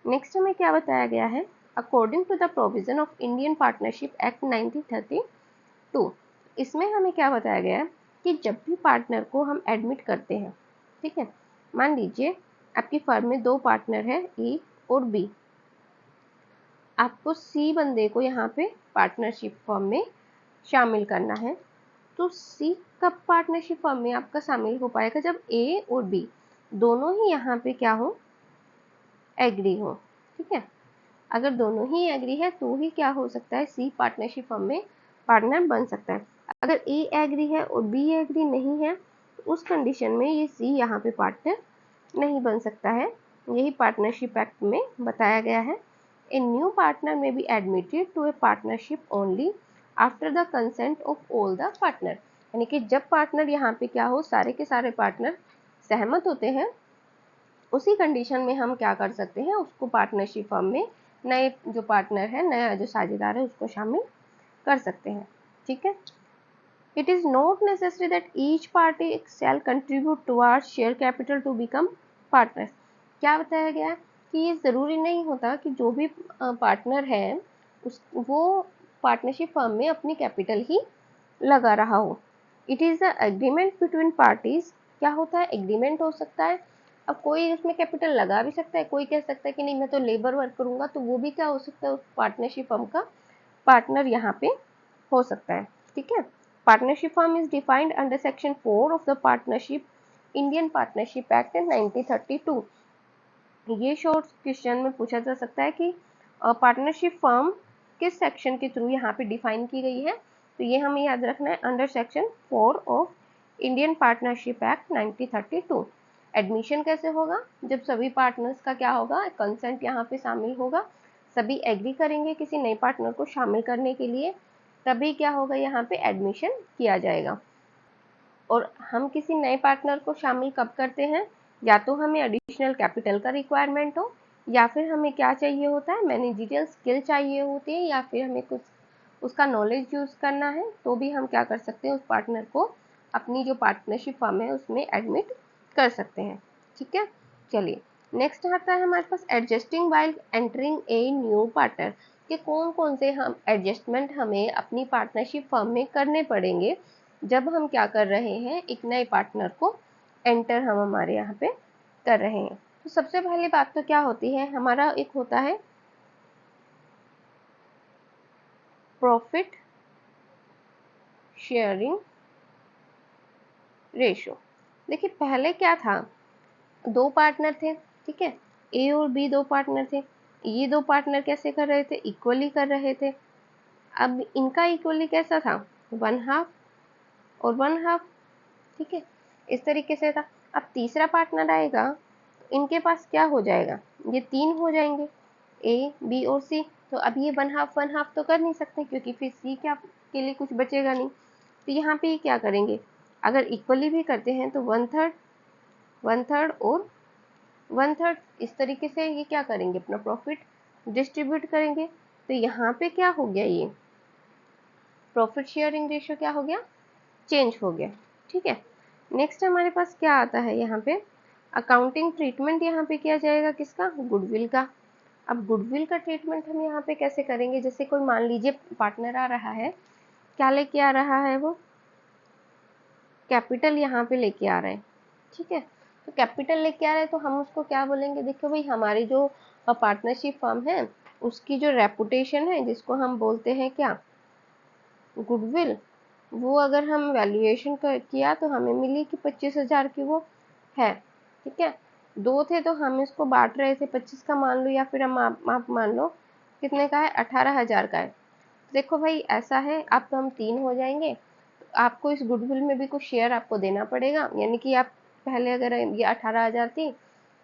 नेक्स्ट हमें क्या बताया गया है, according to the provision of Indian partnership act 1932, इसमें हमें क्या बताया गया है कि जब भी पार्टनर को हम एडमिट करते हैं, ठीक है, मान लीजिए आपकी फर्म में 2 पार्टनर है, ए और बी, आपको सी बंदे को यहाँ पे पार्टनरशिप फर्म में शामिल करना है, तो सी कब पार्टनरशिप फर्म में आपका शामिल हो पाएगा, जब ए और बी दोनों ही यहाँ पे क्या हो, एग्री हो। ठीक है, अगर दोनों ही एग्री है तो ही क्या हो सकता है, सी पार्टनरशिप फर्म में पार्टनर बन सकता है। अगर ए एग्री है और बी एग्री नहीं है, तो उस कंडीशन में ये सी यहाँ पे पार्टनर नहीं बन सकता है। यही पार्टनरशिप एक्ट में बताया गया है। ए न्यू पार्टनर में be admitted to a partnership only after the consent of all the partner, यानी कि जब पार्टनर यहाँ पे क्या हो, सारे के सारे पार्टनर सहमत होते हैं, उसी कंडीशन में हम क्या कर सकते हैं, उसको पार्टनरशिप फर्म में नए जो पार्टनर है, नया जो साझेदार है, उसको शामिल कर सकते हैं। ठीक है, it is not necessary that each party shall contribute towards share capital to become partners. क्या बताया गया है कि ये ज़रूरी नहीं होता कि जो भी पार्टनर है वो पार्टनरशिप फर्म में अपनी कैपिटल ही लगा रहा हो। It is the agreement between parties, क्या होता है, एग्रीमेंट हो सकता है। अब कोई उसमें कैपिटल लगा भी सकता है, कोई कह सकता है कि नहीं मैं तो लेबर वर्क करूंगा, तो वो भी क्या हो सकता है, उस पार्टनरशिप फर्म का पार्टनर यहाँ पे हो सकता है। ठीक है, partnership firm is defined under section 4 of the partnership Indian partnership act 1932। ये शॉर्ट क्वेश्चन में पूछा जा सकता है कि पार्टनरशिप फर्म किस सेक्शन के थ्रू यहाँ पे डिफाइन की गई है, तो ये हमें याद रखना है, under section 4 of Indian partnership act 1932। Admission कैसे होगा, जब सभी पार्टनर्स का क्या होगा, कंसेंट यहाँ पे शामिल होगा, सभी एग्री करेंगे किसी नए पार्टनर को शामिल करने के लिए, तभी क्या होगा, यहाँ पे एडमिशन किया जाएगा। और हम किसी नए पार्टनर को शामिल कब करते हैं, या तो हमें एडिशनल कैपिटल का रिक्वायरमेंट हो, या फिर हमें क्या चाहिए होता है, मैनेजरियल स्किल चाहिए होती है, या फिर हमें कुछ उसका नॉलेज यूज़ करना है, तो भी हम क्या कर सकते हैं, उस पार्टनर को अपनी जो पार्टनरशिप फर्म है उसमें एडमिट कर सकते हैं। ठीक है, चलिए नेक्स्ट आता है हमारे पास adjusting while entering a new partner, कि कौन कौन से हम एडजस्टमेंट हमें अपनी पार्टनरशिप फर्म में करने पड़ेंगे जब हम क्या कर रहे हैं, एक नए पार्टनर को एंटर हम हमारे यहाँ पे कर रहे हैं। तो सबसे पहली बात तो क्या होती है, हमारा एक होता है प्रॉफिट शेयरिंग रेशो। देखिए पहले क्या था, 2 पार्टनर थे, ठीक है, ए और बी 2 पार्टनर थे, ये 2 पार्टनर कैसे कर रहे थे, इक्वली कर रहे थे। अब इनका इक्वली कैसा था, 1/2 और 1/2, ठीक है, इस तरीके से था। अब तीसरा पार्टनर आएगा तो इनके पास क्या हो जाएगा, ये 3 हो जाएंगे, ए बी और सी। तो अब ये 1/2 तो कर नहीं सकते, क्योंकि फिर सी क्या के लिए कुछ बचेगा नहीं। तो यहाँ पे क्या करेंगे, अगर इक्वली भी करते हैं तो 1/3 1/3 और 1/3, इस तरीके से ये क्या करेंगे, अपना प्रॉफिट डिस्ट्रीब्यूट करेंगे। तो यहाँ पे क्या हो गया, ये प्रॉफिट शेयरिंग रेशियो क्या हो गया, चेंज हो गया। ठीक है, नेक्स्ट हमारे पास क्या आता है, यहाँ पे अकाउंटिंग ट्रीटमेंट यहाँ पे किया जाएगा किसका, गुडविल का। अब गुडविल का ट्रीटमेंट हम यहाँ पे कैसे करेंगे, जैसे कोई मान लीजिए पार्टनर आ रहा है, क्या लेके आ रहा है, वो कैपिटल यहाँ पे लेके आ रहा है। ठीक है, तो कैपिटल लेके आ रहा है तो हम उसको क्या बोलेंगे, देखो भाई हमारी जो पार्टनरशिप फर्म है उसकी जो रेपुटेशन है, जिसको हम बोलते हैं क्या, गुडविल, वो अगर हम वैल्यूएशन किया तो हमें मिली कि 25,000 की वो है। ठीक है, 2 थे तो हम इसको बांट रहे थे, 25 का मान लो, या फिर हम आप मान लो कितने का है, 18,000 का है। देखो भाई ऐसा है, अब तो हम 3 हो जाएंगे, तो आपको इस गुडविल में भी कुछ शेयर आपको देना पड़ेगा, यानी कि आप पहले अगर ये 18,000 थी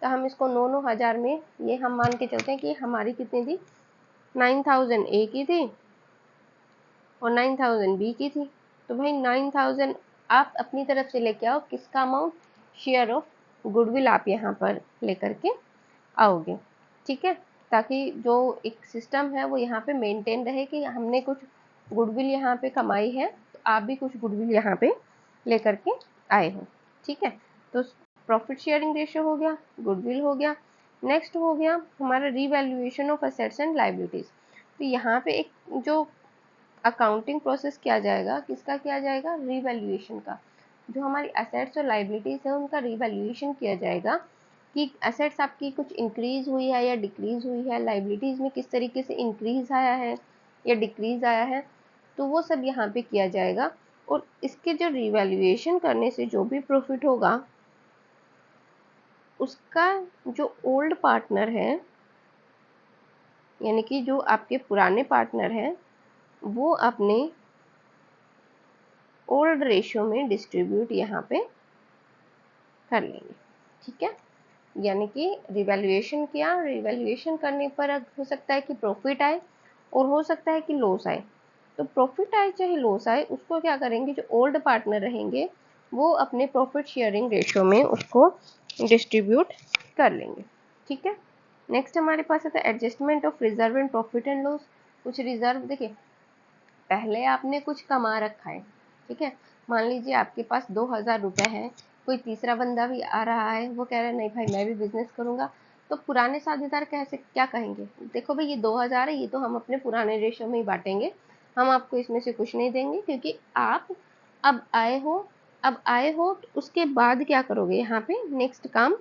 तो हम इसको 9,000 में, ये हम मान के चलते हैं कि हमारी कितनी थी, 9,000 ए की थी और 9,000 बी की थी। तो भाई 9,000 आप अपनी तरफ से लेके आओ, किसका अमाउंट, शेयर ऑफ गुडविल आप यहाँ पर लेकर के आओगे। ठीक है, ताकि जो एक सिस्टम है वो यहाँ पे मेंटेन रहे कि हमने कुछ गुडविल यहाँ पे कमाई है, तो आप भी कुछ गुडविल यहाँ पे लेकर के आए हो। ठीक है, तो प्रॉफिट शेयरिंग रेशियो हो गया, गुडविल हो गया। नेक्स्ट हो गया हमारा revaluation of assets and liabilities. तो यहाँ पे एक जो अकाउंटिंग प्रोसेस किया जाएगा, किसका किया जाएगा, रीवैल्यूएशन का। जो हमारी एसेट्स और लायबिलिटीज है उनका रीवैल्यूएशन किया जाएगा कि एसेट्स आपकी कुछ इंक्रीज हुई है या डिक्रीज हुई है, लायबिलिटीज में किस तरीके से इंक्रीज आया है या डिक्रीज आया है, तो वो सब यहाँ पे किया जाएगा। और इसके जो रीवैल्यूएशन करने से जो भी प्रॉफिट होगा उसका जो ओल्ड पार्टनर है, यानी कि जो आपके पुराने पार्टनर हैं, वो अपने ओल्ड रेशियो में डिस्ट्रीब्यूट यहाँ पे कर लेंगे। ठीक है, यानी कि रिवैल्यूएशन किया, रिवैल्यूएशन करने पर हो सकता है कि प्रॉफिट आए और हो सकता है कि लॉस आए। तो प्रॉफिट आए चाहे लॉस आए, उसको क्या करेंगे, जो ओल्ड पार्टनर रहेंगे वो अपने प्रॉफिट शेयरिंग रेशियो में उसको डिस्ट्रीब्यूट कर लेंगे। ठीक है, नेक्स्ट हमारे पास आता है adjustment of reserve and profit and loss. कुछ रिजर्व, देखिए पहले आपने कुछ कमा रखा है, ठीक है, मान लीजिए आपके पास 2000 रुपये है, कोई तीसरा बंदा भी आ रहा है, वो कह रहा है नहीं भाई मैं भी बिजनेस करूंगा, तो पुराने साझेदार कैसे क्या कहेंगे, देखो भाई ये 2000 है, ये तो हम अपने पुराने रेशो में ही बांटेंगे, हम आपको इसमें से कुछ नहीं देंगे, क्योंकि आप अब आए हो तो उसके बाद क्या करोगे, यहाँ पे नेक्स्ट काम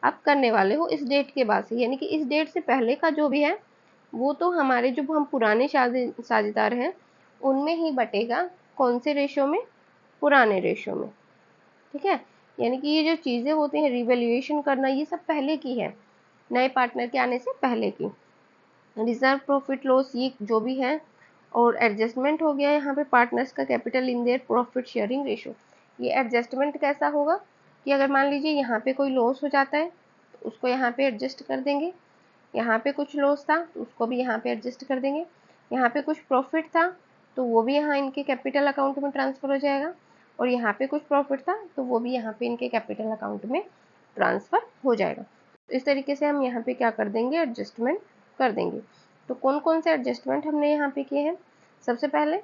आप करने वाले हो इस डेट के बाद से, यानी कि इस डेट से पहले का जो भी है वो तो हमारे जो हम पुराने साझेदार हैं उनमें ही बटेगा। कौन से रेशो में, पुराने रेशो में। ठीक है, यानी कि ये जो चीज़ें होती हैं रिवैल्यूएशन करना, ये सब पहले की है, नए पार्टनर के आने से पहले की। रिजर्व प्रॉफिट लॉस ये जो भी है, और एडजस्टमेंट हो गया यहाँ पे पार्टनर्स का capital in their profit sharing ratio. ये एडजस्टमेंट कैसा होगा कि अगर मान लीजिए यहाँ पे कोई लॉस हो जाता है तो उसको यहाँ पे एडजस्ट कर देंगे, यहाँ पे कुछ लॉस था तो उसको भी यहाँ पे एडजस्ट कर देंगे, यहाँ पे कुछ प्रॉफिट था तो वो भी यहाँ इनके कैपिटल अकाउंट में ट्रांसफ़र हो जाएगा, और यहाँ पे कुछ प्रॉफिट था तो वो भी यहाँ पे इनके कैपिटल अकाउंट में ट्रांसफ़र हो जाएगा। तो इस तरीके से हम यहाँ पे क्या कर देंगे, एडजस्टमेंट कर देंगे। तो कौन कौन से एडजस्टमेंट हमने यहाँ पे किए हैं, सबसे पहले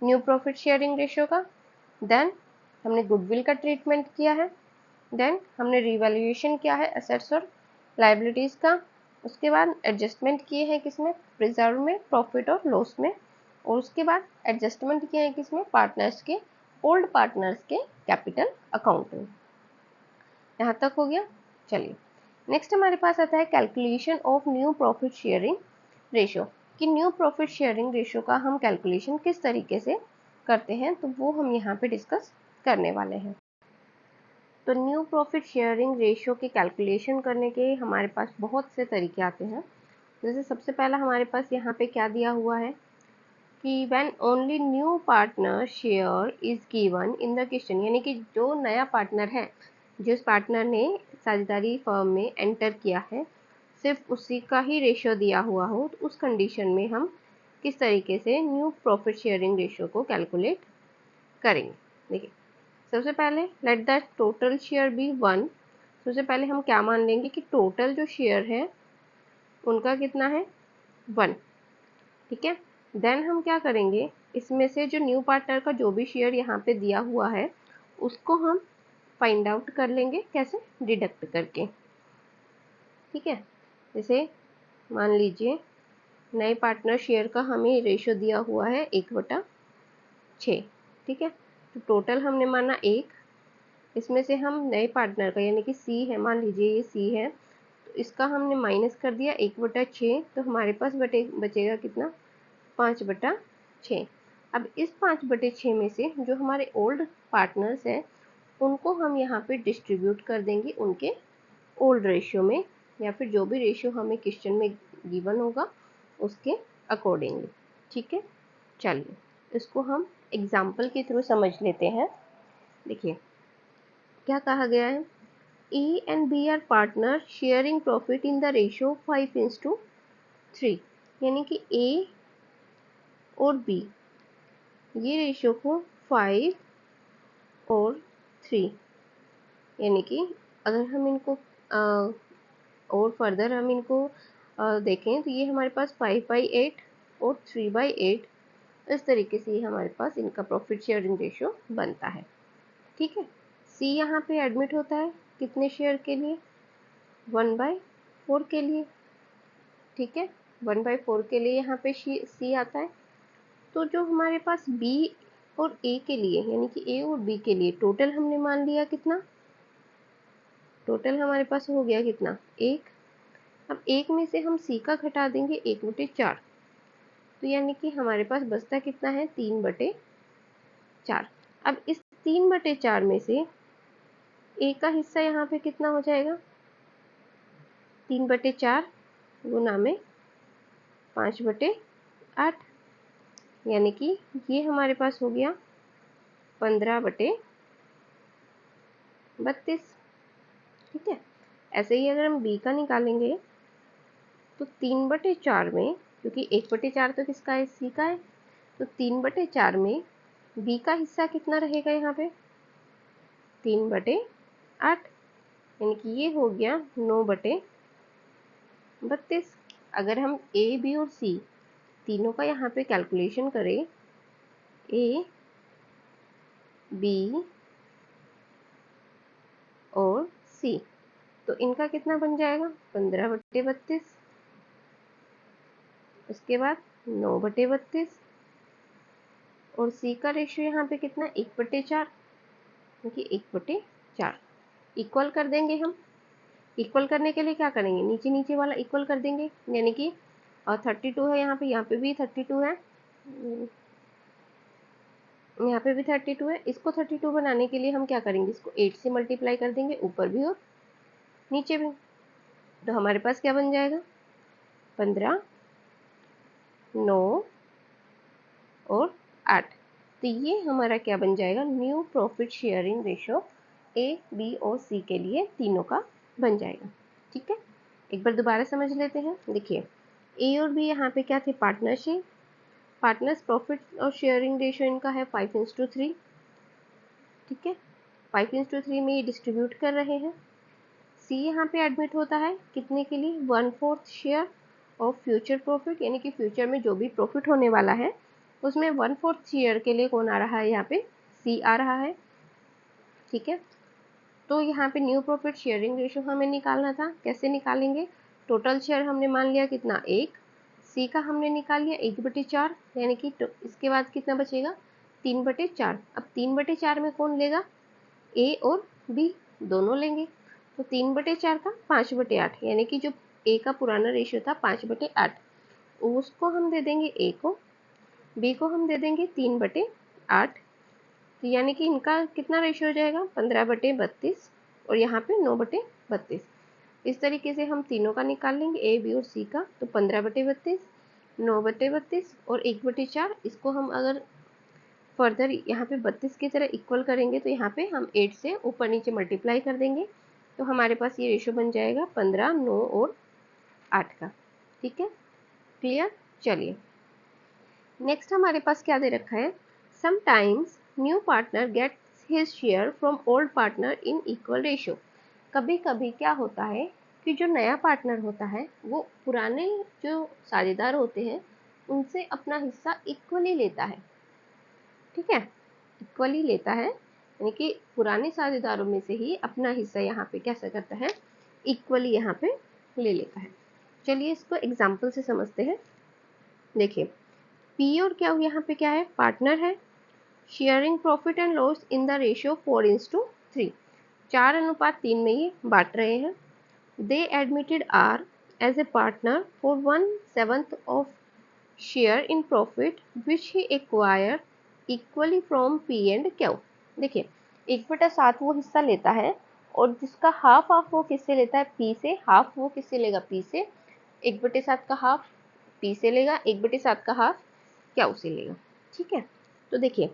न्यू प्रॉफिट शेयरिंग रेशियो का, देन हमने गुडविल का ट्रीटमेंट किया है, देन हमने रिवैल्यूएशन किया है एसेट्स और लाइबिलिटीज़ का, उसके बाद एडजस्टमेंट किए हैं किसमें, रिजर्व में, प्रॉफिट और लॉस में, और उसके बाद एडजस्टमेंट किए हैं किसमें, पार्टनर्स के, ओल्ड पार्टनर्स के कैपिटल अकाउंट में। यहाँ तक हो गया। चलिए नेक्स्ट हमारे पास आता है calculation of new profit sharing ratio, कि न्यू प्रॉफिट शेयरिंग रेशियो का हम कैलकुलेशन किस तरीके से करते हैं, तो वो हम यहाँ पे डिस्कस करने वाले हैं। तो न्यू प्रॉफिट शेयरिंग रेशियो की कैलकुलेशन करने के हमारे पास बहुत से तरीके आते हैं। जैसे सबसे पहला हमारे पास यहाँ पे क्या दिया हुआ है कि when only new partner share is given in the question, यानी कि जो नया पार्टनर है, जिस पार्टनर ने साझेदारी फर्म में एंटर किया है, सिर्फ उसी का ही रेशियो दिया हुआ हो, तो उस कंडीशन में हम किस तरीके से न्यू प्रॉफिट शेयरिंग रेशियो को कैलकुलेट करेंगे। देखिए सबसे पहले let the total share be 1। सबसे पहले हम क्या मान लेंगे कि टोटल जो शेयर है उनका कितना है, 1। ठीक है, देन हम क्या करेंगे, इसमें से जो न्यू पार्टनर का जो भी शेयर यहाँ पे दिया हुआ है उसको हम फाइंड आउट कर लेंगे, कैसे, डिडक्ट करके। ठीक है, जैसे मान लीजिए नए पार्टनर शेयर का हमें रेशियो दिया हुआ है 1/6। ठीक है, तो टोटल हमने माना 1, इसमें से हम नए पार्टनर का यानी कि सी है, मान लीजिए ये सी है, तो इसका हमने माइनस कर दिया 1/6, तो हमारे पास बचेगा कितना, 5/6। अब इस 5/6 में से जो हमारे ओल्ड पार्टनर्स हैं उनको हम यहाँ पे डिस्ट्रीब्यूट कर देंगे उनके ओल्ड रेशियो में, या फिर जो भी रेशियो हमें क्वेश्चन में गिवन होगा उसके अकॉर्डिंगली। ठीक है, चलिए इसको हम एग्जाम्पल के थ्रू समझ लेते हैं। देखिए क्या कहा गया है, A and B are partner sharing profit in the ratio 5:3, यानी कि A और B ये रेशियो को 5 और 3, यानी कि अगर हम इनको और फर्दर हम इनको देखें तो ये हमारे पास 5/8 और 3/8, इस तरीके से ये हमारे पास इनका प्रॉफिट शेयरिंग रेशियो बनता है। ठीक है, सी यहाँ पे एडमिट होता है कितने शेयर के लिए, 1/4 के लिए। ठीक है, 1/4 के लिए यहाँ पे सी आता है। तो जो हमारे पास बी और ए के लिए, यानी कि ए और बी के लिए टोटल हमने मान लिया कितना, टोटल हमारे पास हो गया कितना, 1। अब 1 में से हम सी का घटा देंगे 1/4, तो यानी कि हमारे पास बचता कितना है, 3/4। अब इस 3/4 में से ए का हिस्सा यहाँ पे कितना हो जाएगा, 3/4 गुना में 5/8, यानी कि ये हमारे पास हो गया 15/32। ठीक है, ऐसे ही अगर हम बी का निकालेंगे तो 3/4 में, क्योंकि 1/4 तो किसका है, सी का है, तो 3/4 में बी का हिस्सा कितना रहेगा यहाँ पे, 3/8, यानी कि ये हो गया 9/32। अगर हम ए बी और सी तीनों का यहाँ पे कैलकुलेशन करें, ए बी और सी, तो इनका कितना बन जाएगा, 15/32, उसके बाद 9/32, और सी का रेशियो यहाँ पे कितना, 1/4, क्योंकि 1/4 इक्वल कर देंगे हम। इक्वल करने के लिए क्या करेंगे, नीचे नीचे वाला इक्वल कर देंगे, यानी कि 32 है यहाँ पे भी 32 है, यहाँ पे भी 32 है। इसको 32 बनाने के लिए हम क्या करेंगे, इसको 8 से मल्टीप्लाई कर देंगे, ऊपर भी और नीचे भी। तो हमारे पास क्या बन जाएगा, 15, 9 और 8। तो ये हमारा क्या बन जाएगा, new profit sharing ratio A B और सी के लिए तीनों का बन जाएगा। ठीक है, एक बार दोबारा समझ लेते हैं। देखिए, ए और बी यहाँ पे क्या थे, पार्टनरशिप, पार्टनर्स प्रॉफिट और शेयरिंग रेशियो इनका है 5:3। ठीक है, 5:3 में ये डिस्ट्रीब्यूट कर रहे हैं। सी यहाँ पे एडमिट होता है कितने के लिए, 1/4 शेयर ऑफ फ्यूचर प्रॉफिट, यानी कि फ्यूचर में जो भी प्रॉफिट होने वाला है उसमें 1/4 शेयर के लिए कौन आ रहा है, यहाँ पे सी आ रहा है। ठीक है, तो यहाँ पे न्यू प्रॉफिट शेयरिंग रेशियो हमें निकालना था, कैसे निकालेंगे, टोटल शेयर हमने मान लिया कितना, 1, सी का हमने निकाल लिया 1/4, यानी कि इसके बाद कितना बचेगा, 3/4। अब 3/4 में कौन लेगा, ए और बी दोनों लेंगे, तो 3/4 का 5/8, यानी कि जो ए का पुराना रेशियो था 5/8, उसको हम दे देंगे ए को, बी को हम दे देंगे 3/8, तो यानी कि इनका कितना रेशियो हो जाएगा, 15/32, और यहाँ पे 9/32। इस तरीके से हम तीनों का निकाल लेंगे, ए बी और सी का, तो 15/32, 9/32 और 1/4। इसको हम अगर फर्दर यहाँ पे 32 की तरह इक्वल करेंगे तो यहाँ पे हम 8 से ऊपर नीचे मल्टीप्लाई कर देंगे, तो हमारे पास ये रेशियो बन जाएगा 15, 9 और 8 का। ठीक है, क्लियर। चलिए नेक्स्ट हमारे पास क्या दे रखा है, sometimes new partner gets his share from old partner in equal ratio. कभी कभी क्या होता है कि जो नया पार्टनर होता है वो पुराने जो साझेदार होते हैं उनसे अपना हिस्सा इक्वली लेता है। ठीक है, इक्वली लेता है, यानी कि पुराने साझेदारों में से ही अपना हिस्सा यहाँ पे कैसा करता है, इक्वली यहाँ पे ले लेता है। चलिए इसको एग्जाम्पल से समझते हैं। देखिए, पी और क्या यहाँ पे क्या है, पार्टनर है, sharing profit and loss in the ratio 4:3, 4:3 में ये बांट रहे हैं। They admitted R as a partner for 1/7 of share in profit which he acquire equally from P and Q. देखिए, 1/7 वो हिस्सा लेता है, और जिसका हाफ ऑफ वो किससे लेता है, पी से, हाफ वो किससे लेगा, पी से, 1/7 का हाफ पी से लेगा, 1/7 का हाफ क्यू से लेगा। ठीक है, तो देखिए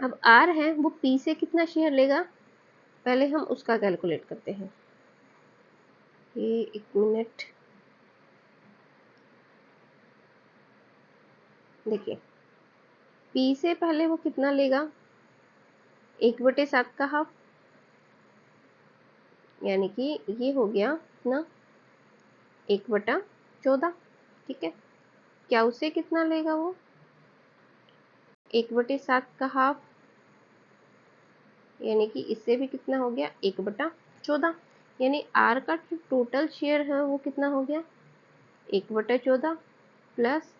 अब आर है वो पी से कितना शेयर लेगा, पहले हम उसका कैलकुलेट करते हैं। ये एक मिनट, देखिए पी से पहले वो कितना लेगा, 1/7 का हाफ, यानी कि ये हो गया कितना, 1/14, ठीक है। क्या उससे कितना लेगा वो? 1/7 का हाफ, यानी कि इससे भी कितना हो गया? 1/14, यानी आर का जो टोटल शेयर है वो कितना हो गया? 1/14 प्लस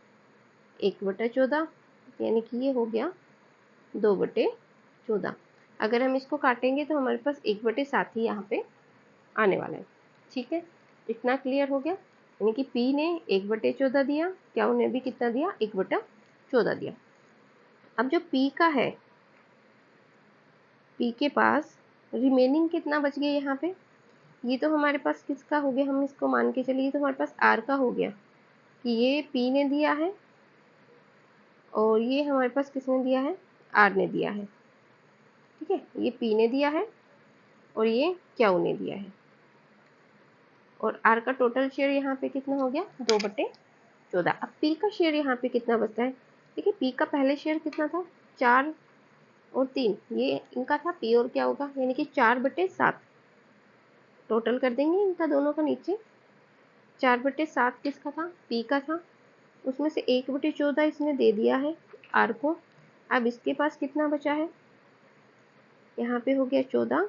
1/14, यानी कि ये हो गया 2/14। अगर हम इसको काटेंगे तो हमारे पास 1/7 ही यहाँ पे आने वाला है, ठीक है। इतना क्लियर हो गया, यानी कि P ने 1/14 दिया, क्या ने भी कितना दिया? 1/14 दिया। अब जो P का है, P के पास रिमेनिंग कितना बच गया यहाँ पे? ये तो हमारे पास किसका हो गया? हम इसको मान के चलिए, तो हमारे पास R का हो गया कि ये P ने दिया है और ये हमारे पास किसने दिया है? R ने दिया है, ठीक है। ये P ने दिया है और ये Q ने दिया है, और R का टोटल शेयर यहाँ पे कितना हो गया? 2/14। अब P का शेयर यहाँ पे कितना बचता है? देखिए P का पहले शेयर कितना था? 4 और 3, ये इनका था P और क्या होगा, यानी कि 4/7। टोटल कर देंगे इनका दोनों का नीचे। 4/7 किसका था? P का था। उसमें से 1/14 इसने दे दिया है R को। अब इसके पास कितना बचा है? यहाँ पे हो गया 14,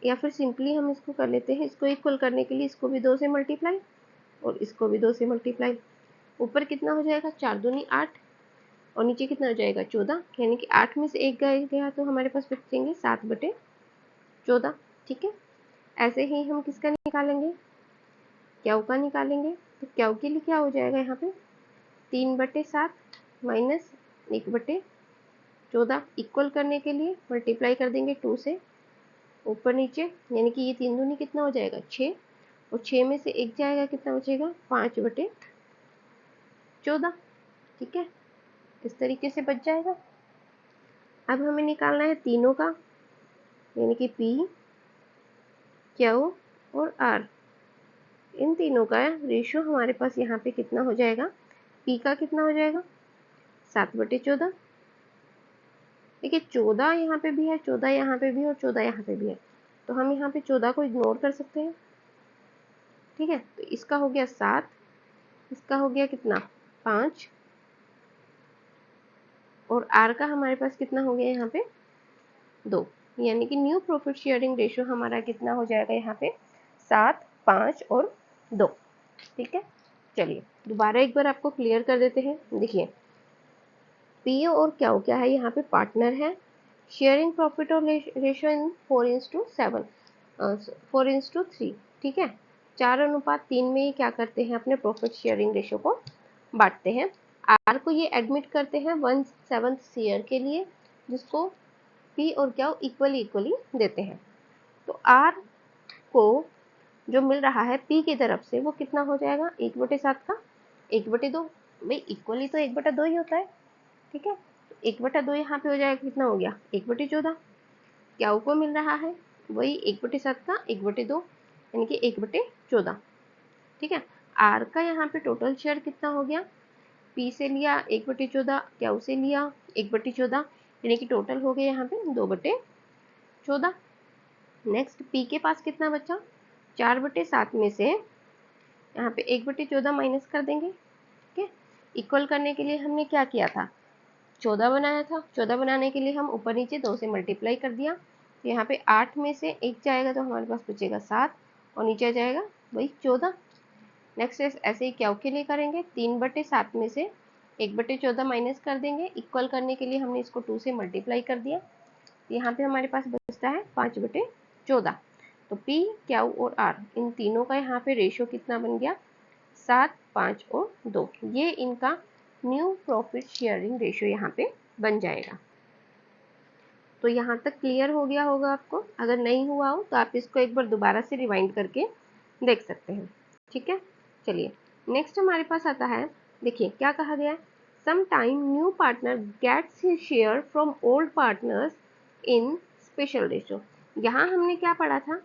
या फिर सिंपली हम इसको कर लेते हैं, इसको इक्वल करने के लिए इसको भी 2 से मल्टीप्लाई और इसको भी 2 से मल्टीप्लाई। ऊपर कितना हो जाएगा? 4 दूनी 8 और नीचे कितना हो जाएगा? 14, यानी कि 8 में से 1 गया तो हमारे पास बचेंगे 7/14, ठीक है। ऐसे ही हम किसका निकालेंगे? क्यू का निकालेंगे। तो क्यू के लिए क्या हो जाएगा यहाँ पे? 3/7 माइनस 1/14, इक्वल करने के लिए मल्टीप्लाई कर देंगे 2 से ऊपर नीचे, यानी कि ये 3 दूनी कितना हो जाएगा? 6, और 6 में से 1 जाएगा, कितना बचेगा? 5/14, ठीक है। इस तरीके से बच जाएगा। अब हमें निकालना है तीनों का, यानी कि P, Q और R। इन तीनों का रेशियो हमारे पास यहाँ पे कितना हो जाएगा? P का कितना हो जाएगा? 7/14। देखिए 14 यहाँ पे भी है, 14 यहाँ पे भी है और 14 यहाँ पे भी है, तो हम यहाँ पे 14 को इग्नोर कर सकते हैं, ठीक है। तो इसका हो गया 7, इसका हो गया कितना? 5, और R का हमारे पास कितना हो गया यहाँ पे? 2, यानी कि न्यू प्रॉफिट शेयरिंग रेशियो हमारा कितना हो जाएगा यहाँ पे? 7, 5 और 2, ठीक है। चलिए दोबारा एक बार आपको क्लियर कर देते हैं। देखिए P और Q क्या है? यहाँ पे पार्टनर है। शेयरिंग प्रॉफिट और रेशियो इन 4:7, 4:3, ठीक है। 4:3 में ये क्या करते हैं? अपने प्रॉफिट शेयरिंग रेशियो को बांटते हैं। R को ये एडमिट करते हैं 1/7 शेयर के लिए, जिसको P और Q इक्वली देते हैं। तो R को जो मिल रहा है P की तरफ से वो कितना हो जाएगा? 1/7 का 1/2, भाई इक्वली तो 1/2 ही होता है, ठीक है। 1/2 यहाँ पे हो जाएगा, कितना हो गया? 1/14। क्या को मिल रहा है? वही 1/7 का 1/2, यानी कि 1/14, ठीक है। R का यहाँ पे टोटल शेयर कितना हो गया? P से लिया 1/14, क्या से लिया 1/14, यानी कि टोटल हो गया यहाँ पे 2/14। नेक्स्ट P के पास कितना बचा? 4/7 में से यहाँ पे 1/14 माइनस कर देंगे, ठीक है। इक्वल करने के लिए हमने क्या किया था? 14 बनाया था। 14 बनाने के लिए हम ऊपर नीचे 2 से मल्टीप्लाई कर दिया, तो यहाँ पे 8 में से 1 जाएगा तो हमारे पास बचेगा 7, और नीचे आ जाएगा वही 14। नेक्स्ट ऐसे ही क्यू के लिए करेंगे। 3/7 में से 1/14 माइनस कर देंगे, इक्वल करने के लिए हमने इसको 2 से मल्टीप्लाई कर दिया, यहाँ पे हमारे पास बचता है 5/14। तो P, Q और R इन तीनों का यहाँ पे रेशियो कितना बन गया? 7, 5 और 2। ये इनका न्यू प्रॉफिट शेयरिंग रेशियो यहाँ पे बन जाएगा। तो यहाँ तक क्लियर हो गया होगा आपको। अगर नहीं हुआ हो तो आप इसको एक बार दोबारा से रिवाइंड करके देख सकते हैं, ठीक है। चलिए नेक्स्ट हमारे पास आता है, देखिए क्या कहा गया है? Some time new partner gets his share from old partners in special ratio. यहाँ हमने क्या पढ़ा था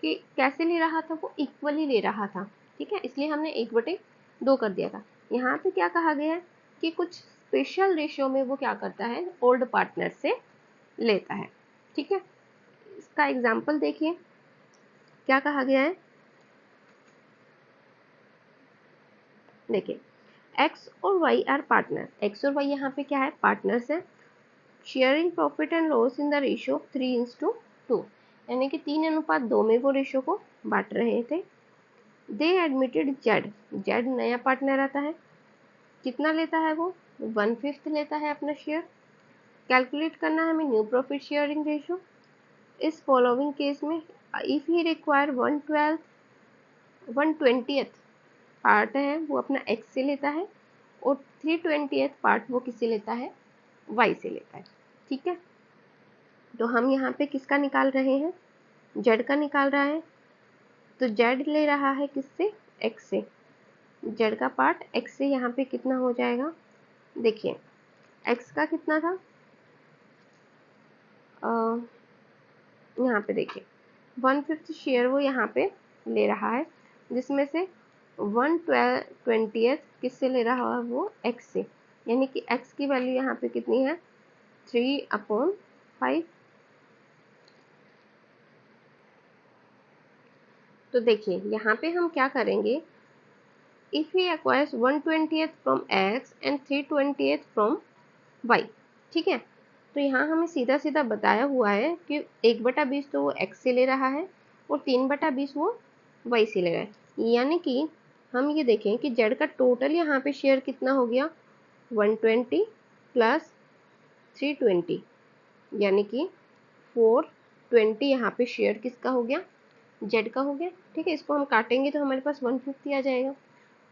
कि कैसे ले रहा था? वो इक्वली ले रहा था, ठीक है, इसलिए हमने 1/2 कर दिया था। यहाँ पे क्या कहा गया है कि कुछ स्पेशल रेशियो में वो क्या करता है? ओल्ड पार्टनर से लेता है, ठीक है। इसका एग्जाम्पल देखिए क्या कहा गया है। देखिए एक्स और वाई आर पार्टनर, एक्स और वाई यहाँ पे क्या है, पार्टनर्स है। Sharing profit and loss in the ratio 3:2, यानी कि 3:2 में वो रेशियो को बांट रहे थे। दे एडमिटेड जेड, जेड नया पार्टनर आता है, कितना लेता है वो 1/5 लेता है अपना शेयर। कैलकुलेट करना है हमें न्यू प्रॉफिट शेयरिंग रेशियो। इस फॉलोइंग केस में इफ ही रिक्वायर 1/20 पार्ट है वो अपना एक्स से लेता है और 3/20 पार्ट वो किससे लेता है, वाई से लेता है। ठीक है, तो हम यहाँ पे किसका निकाल रहे हैं, जेड का निकाल रहा है। तो जेड ले रहा है किससे, एक्स से। जेड का पार्ट एक्स से यहाँ पे कितना हो जाएगा, देखिए एक्स का कितना था, यहाँ पे देखिए 1/5 शेयर वो यहाँ पे ले रहा है, जिसमें से 1/20 किससे ले रहा है, वो एक्स से। यानी कि एक्स की वैल्यू यहाँ पे कितनी है, 3/5। तो देखिए यहाँ पे हम क्या करेंगे, if he acquires 1/20 from X and 3/20 from Y. ठीक है, तो यहाँ हमें सीधा सीधा बताया हुआ है कि 1/20 तो वो एक्स से ले रहा है और 3/20 वो वाई से ले रहा है। यानी कि हम ये देखें कि जेड का टोटल यहाँ पे शेयर कितना हो गया, 120 प्लस 320, यानी कि 420 यहाँ पे शेयर किसका हो गया, जेड का हो गया। ठीक है, इसको हम काटेंगे तो हमारे पास 150 आ जाएगा।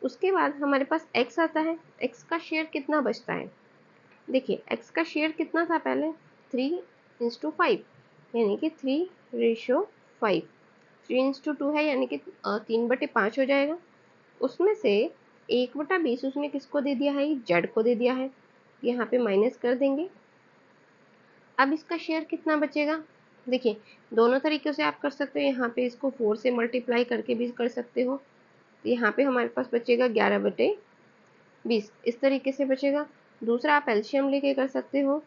उसके बाद हमारे पास एक्स आता है, एक्स का शेयर कितना बचता है, देखिए एक्स का शेयर कितना था पहले, 3:5, यानी कि 3:5। 3:2 है, यानी कि 3/5 हो जाएगा। उसमें से 1/20 उसने किसको दे दिया है, जेड को दे दिया है, यहाँ पे माइनस कर देंगे। अब इसका शेयर कितना बचेगा, देखिए दोनों तरीक़ों से आप कर सकते हो, यहाँ पे इसको 4 से मल्टीप्लाई करके भी कर सकते हो। तो यहाँ पे हमारे पास बचेगा 11/20, इस तरीके से बचेगा। दूसरा आप एलसीएम लेके कर सकते हो।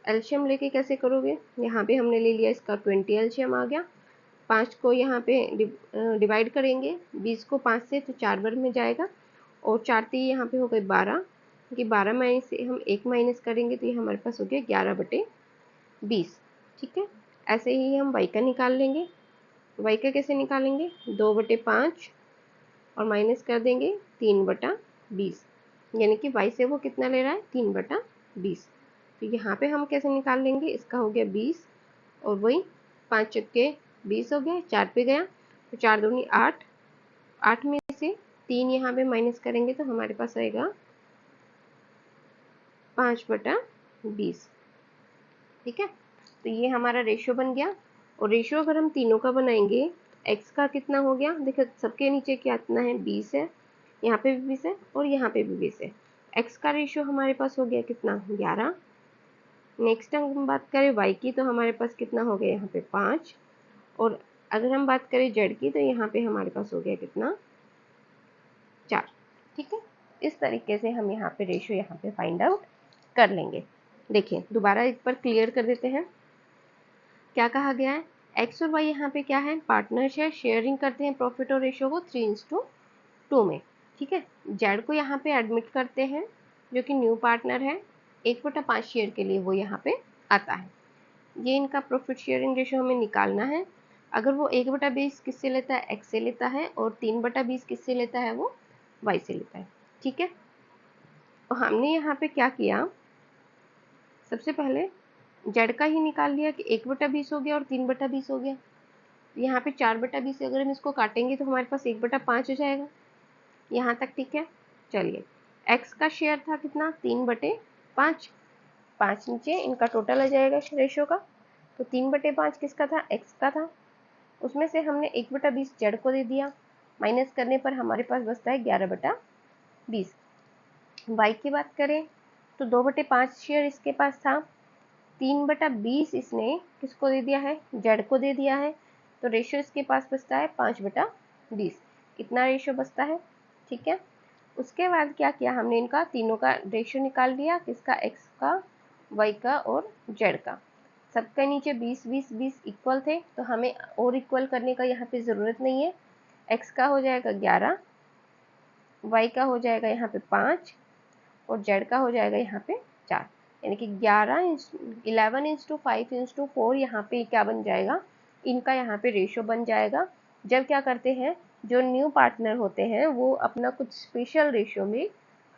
एलसीएम लेके कैसे करोगे, यहाँ पे हमने ले लिया इसका 20 एलसीएम आ गया, 5 को यहाँ पे डिवाइड करेंगे, 20 को 5 से तो 4 बार में जाएगा और 4 3 यहाँ पे हो गए 12, कि 12 में से हम 1 माइनस करेंगे तो ये हमारे पास हो गया 11/20। ठीक है, ऐसे ही हम वाई का निकाल लेंगे। वाई का कैसे निकालेंगे, 2/5 और माइनस कर देंगे 3/20, यानी कि वाई से वो कितना ले रहा है, 3/20। तो यहाँ पे हम कैसे निकाल लेंगे, इसका हो गया 20 और वही 5 चक्के 20 हो गया, 4 पे गया तो 4 दूनी 8, 8 में से 3 यहाँ पे माइनस करेंगे तो हमारे पास आएगा 5/20। ठीक है, तो ये हमारा रेशियो बन गया। और रेशियो अगर हम तीनों का बनाएंगे, एक्स का कितना हो गया, देखो सबके नीचे क्या इतना है, 20 है, यहाँ पे भी 20 है और यहाँ पे भी 20 है। एक्स का रेशियो हमारे पास हो गया कितना, 11। नेक्स्ट हम बात करें वाई की, तो हमारे पास कितना हो गया यहाँ पे 5। और अगर हम बात करें जेड की, तो यहाँ पे हमारे पास हो गया कितना, 4। ठीक है, इस तरीके से हम यहाँ पे रेशियो यहाँ पे फाइंड आउट कर लेंगे। देखिए दोबारा एक बार क्लियर कर देते हैं, क्या कहा गया है, एक्स और वाई यहाँ पे क्या है, पार्टनर्स है, शेयरिंग करते हैं प्रॉफिट और रेशियो को 3:2 में। ठीक है, जेड को यहाँ पे एडमिट करते हैं जो कि न्यू पार्टनर है, 1/5 शेयर के लिए वो यहाँ पे आता है। ये इनका प्रॉफिट शेयरिंग रेशियो हमें निकालना है। अगर वो 1/20 किससे लेता है, एक्स से लेता है, और 3/20 किससे लेता है, वो वाई से लेता है। ठीक है, तो हमने यहाँ पे क्या किया, सबसे पहले जेड का ही निकाल लिया कि 1/20 हो गया और 3/20 हो गया। यहाँ पे 4/20 से अगर हम इसको काटेंगे तो हमारे पास 1/5 हो जाएगा, यहाँ तक ठीक है। चलिए, एक्स का शेयर था कितना, 3/5, 5 नीचे इनका टोटल आ जाएगा रेशियो का। तो 3/5 किसका था, एक्स का था। उसमें से हमने 1/20 जेड को दे दिया, माइनस करने पर हमारे पास बचता है 11/20। वाई की बात करें तो 2/5 शेयर इसके पास था, 3/20 इसने किसको दे दिया है, जेड को दे दिया है। तो रेशियो इसके पास बचता है 5/20, इतना रेशियो बचता है। ठीक है, उसके बाद क्या किया हमने, इनका तीनों का रेशियो निकाल लिया, किसका, एक्स का, वाई का और जेड का। सबके नीचे 20-20-20 इक्वल थे, तो हमें और इक्वल करने का यहाँ पे ज़रूरत नहीं है। एक्स का हो जाएगा 11, y का हो जाएगा यहाँ पे 5 और z का हो जाएगा यहाँ पे 4, यानी कि 11:5:4 यहाँ पे क्या बन जाएगा, इनका यहाँ पे रेशो बन जाएगा। जब क्या करते हैं, जो न्यू पार्टनर होते हैं वो अपना कुछ स्पेशल रेशो में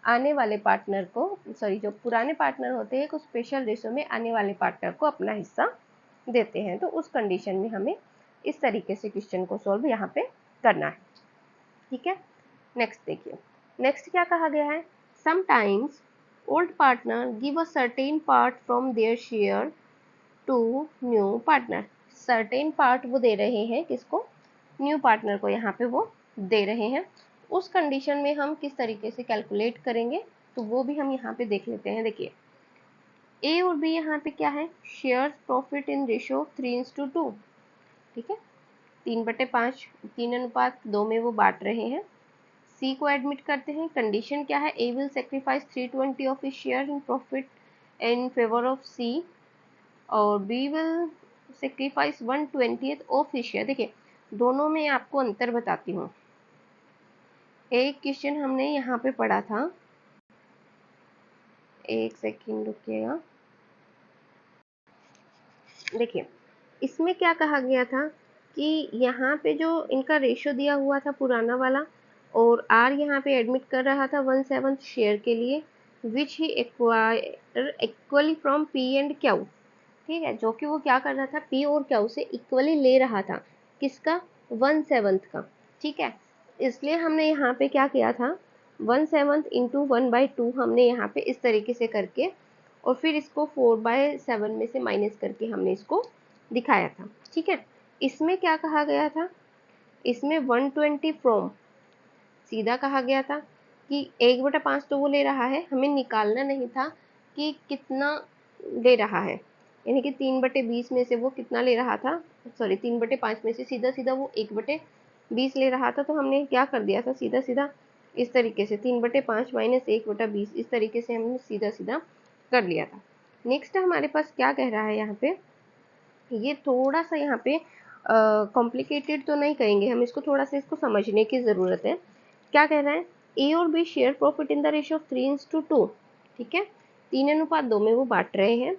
आने वाले पार्टनर को, सॉरी जो पुराने पार्टनर होते हैं कुछ स्पेशल रेशो में आने वाले पार्टनर को अपना हिस्सा देते हैं। तो उस कंडीशन में हमें इस तरीके से क्वेश्चन को सॉल्व यहाँ पे करना है। ठीक है, नेक्स्ट देखिए, नेक्स्ट क्या कहा गया है, sometimes old partner give a certain part from their share to new partner. Certain part वो दे रहे हैं किसको, न्यू पार्टनर को यहाँ पे वो दे रहे हैं। उस कंडीशन में हम किस तरीके से कैलकुलेट करेंगे तो वो भी हम यहाँ पे देख लेते हैं। देखिए ए और बी यहाँ पे क्या है, शेयर प्रॉफिट इन रेशियो 3:2, ठीक है, 3/5, 3:2 में वो बांट रहे हैं। सी को एडमिट करते हैं, कंडीशन क्या है, A will sacrifice 320 of his share in profit in favour of C और B will sacrifice 1/20 of his share. देखिए दोनों में आपको अंतर बताती हूँ। एक क्वेश्चन हमने यहाँ पे पढ़ा था, एक सेकंड रुकिएगा। देखिए इसमें क्या कहा गया था कि यहाँ पे जो इनका रेशो दिया हुआ था पुराना वाला, और आर यहाँ पे एडमिट कर रहा था 1/7 शेयर के लिए, which he acquire equally from P and Q. ठीक है, जो कि वो क्या कर रहा था, पी और क्यू से इक्वली ले रहा था, किसका, 1/7 का। ठीक है, इसलिए हमने यहाँ पे क्या किया था, 1/7 इंटू 1/2 हमने यहाँ पे इस तरीके से करके और फिर इसको 4/7 में से माइनस करके हमने इसको दिखाया था। ठीक है, इसमें क्या कहा गया था, इसमें 120 फ्रॉम सीधा कहा गया था कि 1/5 तो वो ले रहा है, हमें निकालना नहीं था कि कितना ले रहा है, यानी कि 3/20 में से वो कितना ले रहा था, सॉरी 3/5 में से सीधा सीधा वो 1/20 ले रहा था। तो हमने क्या कर दिया था, सीधा सीधा इस तरीके से 3/5 माइनस 1/20 इस तरीके से हमने सीधा सीधा कर लिया था। नेक्स्ट हमारे पास क्या कह रहा है यहाँ पे, ये थोड़ा सा यहाँ पे कॉम्प्लिकेटेड तो नहीं कहेंगे हम इसको, थोड़ा सा इसको समझने की ज़रूरत है। क्या कह रहा है, ए और B share profit in the ratio of 3:2। ठीक है, 3:2 में वो बांट रहे हैं,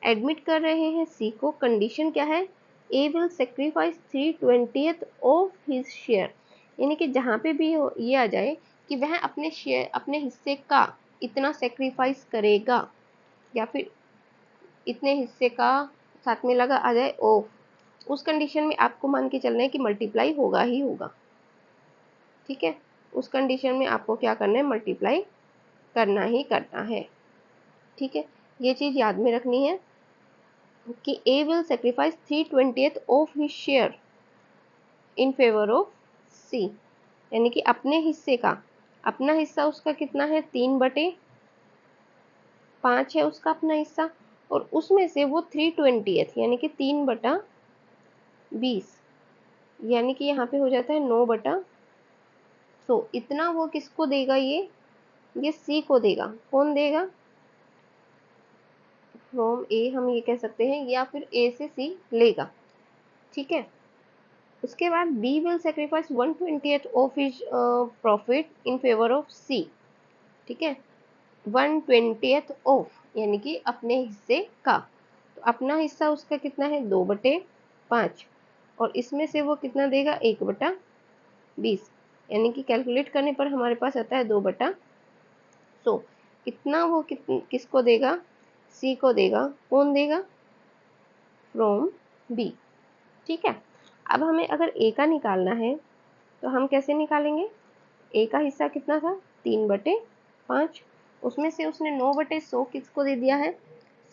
एडमिट कर रहे हैं सी को, कंडीशन क्या है, A will sacrifice 3/20 of his share, यानी कि जहाँ पे भी ये आ जाए कि वह अपने शेयर अपने हिस्से का इतना सेक्रीफाइस करेगा, या फिर इतने हिस्से का साथ में लगा आ जाए ऑफ, उस कंडीशन में आपको मान के चलना है कि मल्टीप्लाई होगा ही होगा। ठीक है, उस कंडीशन में आपको क्या करना है, मल्टीप्लाई करना ही करना है। ठीक है, ये चीज़ याद में रखनी है कि A will sacrifice 3/20 of his share in favour of C, यानी कि अपने हिस्से का, अपना हिस्सा उसका कितना है, 3/5 है उसका अपना हिस्सा, और उसमें से वो 3/20 यानी कि 3/20 यानी कि यहाँ पे हो जाता है 9/100, इतना वो किसको देगा, ये सी को देगा। कौन देगा, फ्रॉम ए हम ये कह सकते हैं, या फिर ए से सी लेगा। ठीक है, उसके बाद B will sacrifice 1/20 of his profit in favour of C. ठीक है, 1/20 ऑफ यानी कि अपने हिस्से का, तो अपना हिस्सा उसका कितना है, 2/5, और इसमें से वो कितना देगा, 1/20, यानी कि कैलकुलेट करने पर हमारे पास आता है 2/100। कितना वो किसको देगा, सी को देगा। कौन देगा, फ्रॉम बी। ठीक है, अब हमें अगर ए का निकालना है तो हम कैसे निकालेंगे, ए का हिस्सा कितना था, 3/5, उसमें से उसने 9/100 किसको दे दिया है,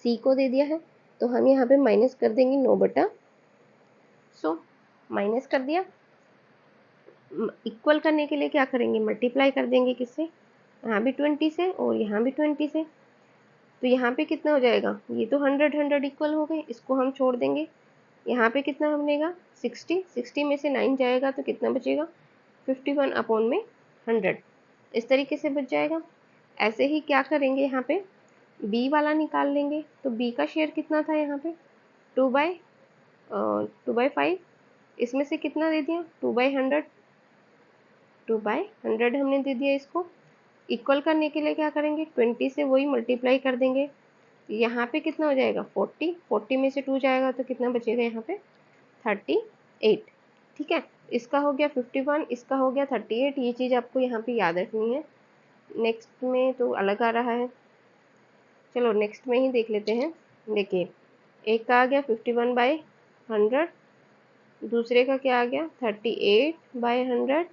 सी को दे दिया है, तो हम यहाँ पे माइनस कर देंगे 9/100, माइनस कर दिया। इक्वल करने के लिए क्या करेंगे, मल्टीप्लाई कर देंगे किससे, यहाँ भी 20 से और यहाँ भी 20 से, तो यहाँ पे कितना हो जाएगा, ये तो 100 इक्वल हो गए, इसको हम छोड़ देंगे। यहाँ पे कितना बनेगा, 60 में से 9 जाएगा तो कितना बचेगा, 51 में 100, इस तरीके से बच जाएगा। ऐसे ही क्या करेंगे, यहाँ पे बी वाला निकाल लेंगे, तो बी का शेयर कितना था यहाँ पे, 2/5, इसमें से कितना दे दिया, 2/100, 2/100 हमने दे दिया। इसको इक्वल करने के लिए क्या करेंगे, 20 से वही मल्टीप्लाई कर देंगे। यहाँ पे कितना हो जाएगा 40 में से 2 जाएगा तो कितना बचेगा यहाँ पे 38। ठीक है, इसका हो गया 51, इसका हो गया 38। ये चीज़ आपको यहाँ पे याद रखनी है। नेक्स्ट में तो अलग आ रहा है, चलो नेक्स्ट में ही देख लेते हैं। देखिए एक का आ गया 51/100, दूसरे का क्या आ गया 38/100,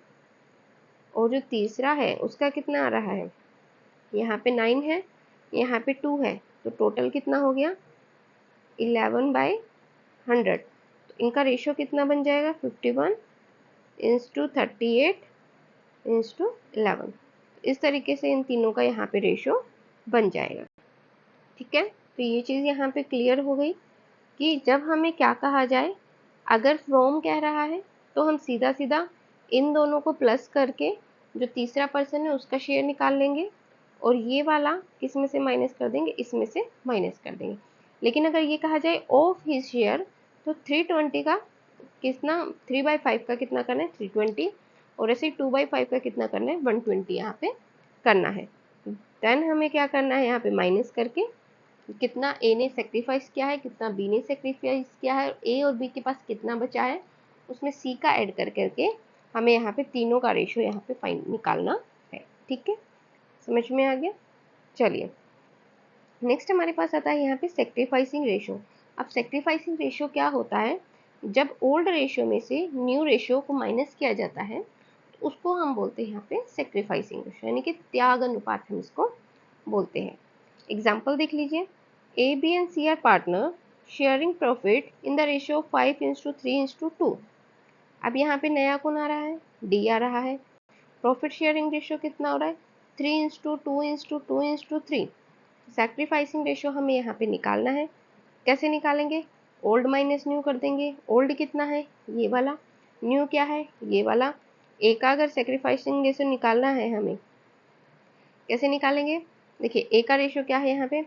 और जो तीसरा है उसका कितना आ रहा है, यहाँ पे 9 है, यहाँ पे 2 है, तो टोटल कितना हो गया 11/100। तो इनका रेशियो कितना बन जाएगा 51:38:11। इस तरीके से इन तीनों का यहाँ पे रेशियो बन जाएगा। ठीक है, तो ये चीज़ यहाँ पे क्लियर हो गई कि जब हमें क्या कहा जाए, अगर फ्रॉम कह रहा है तो हम सीधा सीधा इन दोनों को प्लस करके जो तीसरा पर्सन है उसका शेयर निकाल लेंगे, और ये वाला किस में से माइनस कर देंगे, इसमें से माइनस कर देंगे। लेकिन अगर ये कहा जाए ऑफ हिज शेयर, तो 320 का कितना 3/5 का कितना करना है 320, और ऐसे 2/5 का कितना करना है 120 यहाँ पे करना है। देन हमें क्या करना है, यहाँ पे माइनस करके कितना ए ने सेक्रीफाइस किया है, कितना बी ने सेक्रीफाइस किया है, ए और बी के पास कितना बचा है, उसमें सी का ऐड कर करके हमें यहाँ पे तीनों का रेशियो यहाँ पे फाइंड निकालना है। ठीक है, समझ में आ गया। चलिए नेक्स्ट हमारे पास आता है यहाँ पे सेक्रीफाइसिंग रेशियो। अब सेक्रीफाइसिंग रेशियो क्या होता है, जब ओल्ड रेशियो में से न्यू रेशियो को माइनस किया जाता है तो उसको हम बोलते हैं यहाँ पे सेक्रीफाइसिंग रेशियो, यानी कि त्याग अनुपात हम इसको बोलते हैं। एग्जाम्पल देख लीजिए, A B and C are partner sharing profit in the ratio 5:3:2। अब यहाँ पे नया कौन आ रहा है, डी आ रहा है। प्रॉफिट शेयरिंग रेशियो कितना हो रहा है 3:2:2:3। सैक्रिफाइसिंग रेशियो हमें यहाँ पे निकालना है। कैसे निकालेंगे, ओल्ड माइनस न्यू कर देंगे। ओल्ड कितना है ये वाला, न्यू क्या है ये वाला। ए का अगर सैक्रिफाइसिंग रेशियो निकालना है हमें, कैसे निकालेंगे, देखिए ए का रेशियो क्या है यहाँ पे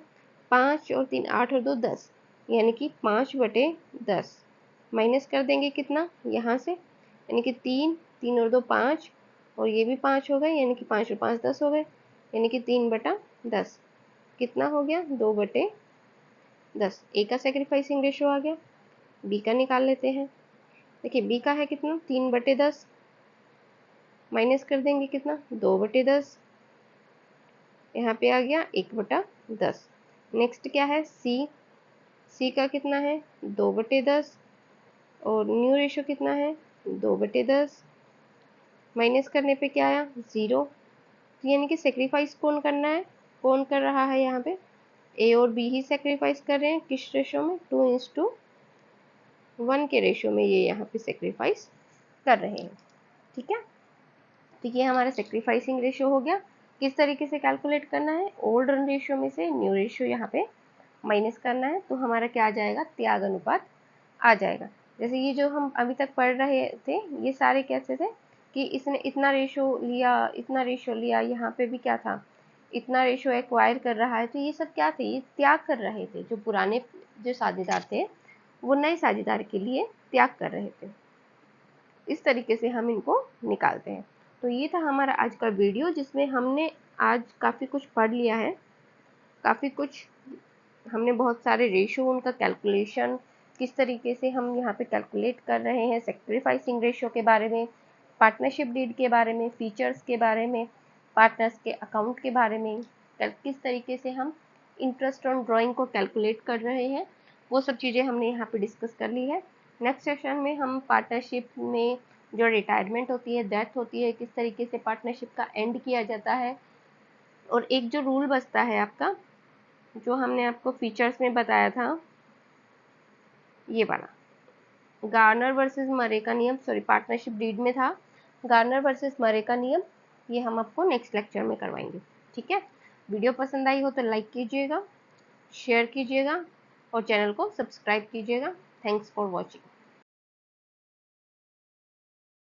5 और 3 8 और 2 10, यानी कि 5/10 माइनस कर देंगे कितना यहाँ से, यानी कि 3 और 2 5, और ये भी 5 हो गए, यानी कि 5 और 5 10 हो गए, यानी कि 3/10 कितना हो गया 2/10। ए का सेक्रीफाइसिंग रेशियो आ गया। बी का निकाल लेते हैं। देखिए बी का है कितना 3/10, माइनस कर देंगे कितना 2/10, यहाँ पे आ गया 1/10। नेक्स्ट क्या है सी, सी का कितना है 2/10, और न्यू रेशियो कितना है 2/10, माइनस करने पे क्या आया 0। तो यानी कि सेक्रीफाइस कौन करना है, कौन कर रहा है यहाँ पे, ए और बी ही सेक्रीफाइस कर रहे हैं। किस रेशियो में 2:1 के रेशियो में ये यहाँ पे सेक्रीफाइस कर रहे हैं। ठीक है, तो ये हमारा सेक्रीफाइसिंग रेशियो हो गया। किस तरीके से कैलकुलेट करना है, ओल्ड रेशियो में से न्यू रेशियो यहाँ पे माइनस करना है, तो हमारा क्या आ जाएगा त्याग अनुपात आ जाएगा। जैसे ये जो हम अभी तक पढ़ रहे थे ये सारे कैसे थे कि इसने इतना रेशियो लिया, इतना रेशियो लिया, यहाँ पे भी क्या था इतना रेशियो एक्वायर कर रहा है, तो ये सब क्या थे, ये त्याग कर रहे थे। जो पुराने जो साझेदार थे वो नए साझेदार के लिए त्याग कर रहे थे। इस तरीके से हम इनको निकालते हैं। तो ये था हमारा आज का वीडियो जिसमें हमने आज काफ़ी कुछ पढ़ लिया है, काफ़ी कुछ हमने बहुत सारे रेशियो उनका कैलकुलेशन किस तरीके से हम यहाँ पे कैलकुलेट कर रहे हैं, सेक्रीफाइसिंग रेशियो के बारे में, पार्टनरशिप डीड के बारे में, फीचर्स के बारे में, पार्टनर्स के अकाउंट के बारे में, किस तरीके से हम इंटरेस्ट ऑन ड्राइंग को कैलकुलेट कर रहे हैं, वो सब चीज़ें हमने यहाँ पे डिस्कस कर ली है। नेक्स्ट सेशन में हम पार्टनरशिप में जो रिटायरमेंट होती है, डेथ होती है, किस तरीके से पार्टनरशिप का एंड किया जाता है, और एक जो रूल बचता है आपका जो हमने आपको फीचर्स में बताया था ये वाला, गार्नर वर्सेस मरे का नियम, सॉरी पार्टनरशिप डीड में था गार्नर वर्सेस मरे का नियम, ये हम आपको नेक्स्ट लेक्चर में करवाएंगे। ठीक है, वीडियो पसंद आई हो तो लाइक कीजिएगा, शेयर कीजिएगा और चैनल को सब्सक्राइब कीजिएगा। Thanks for watching.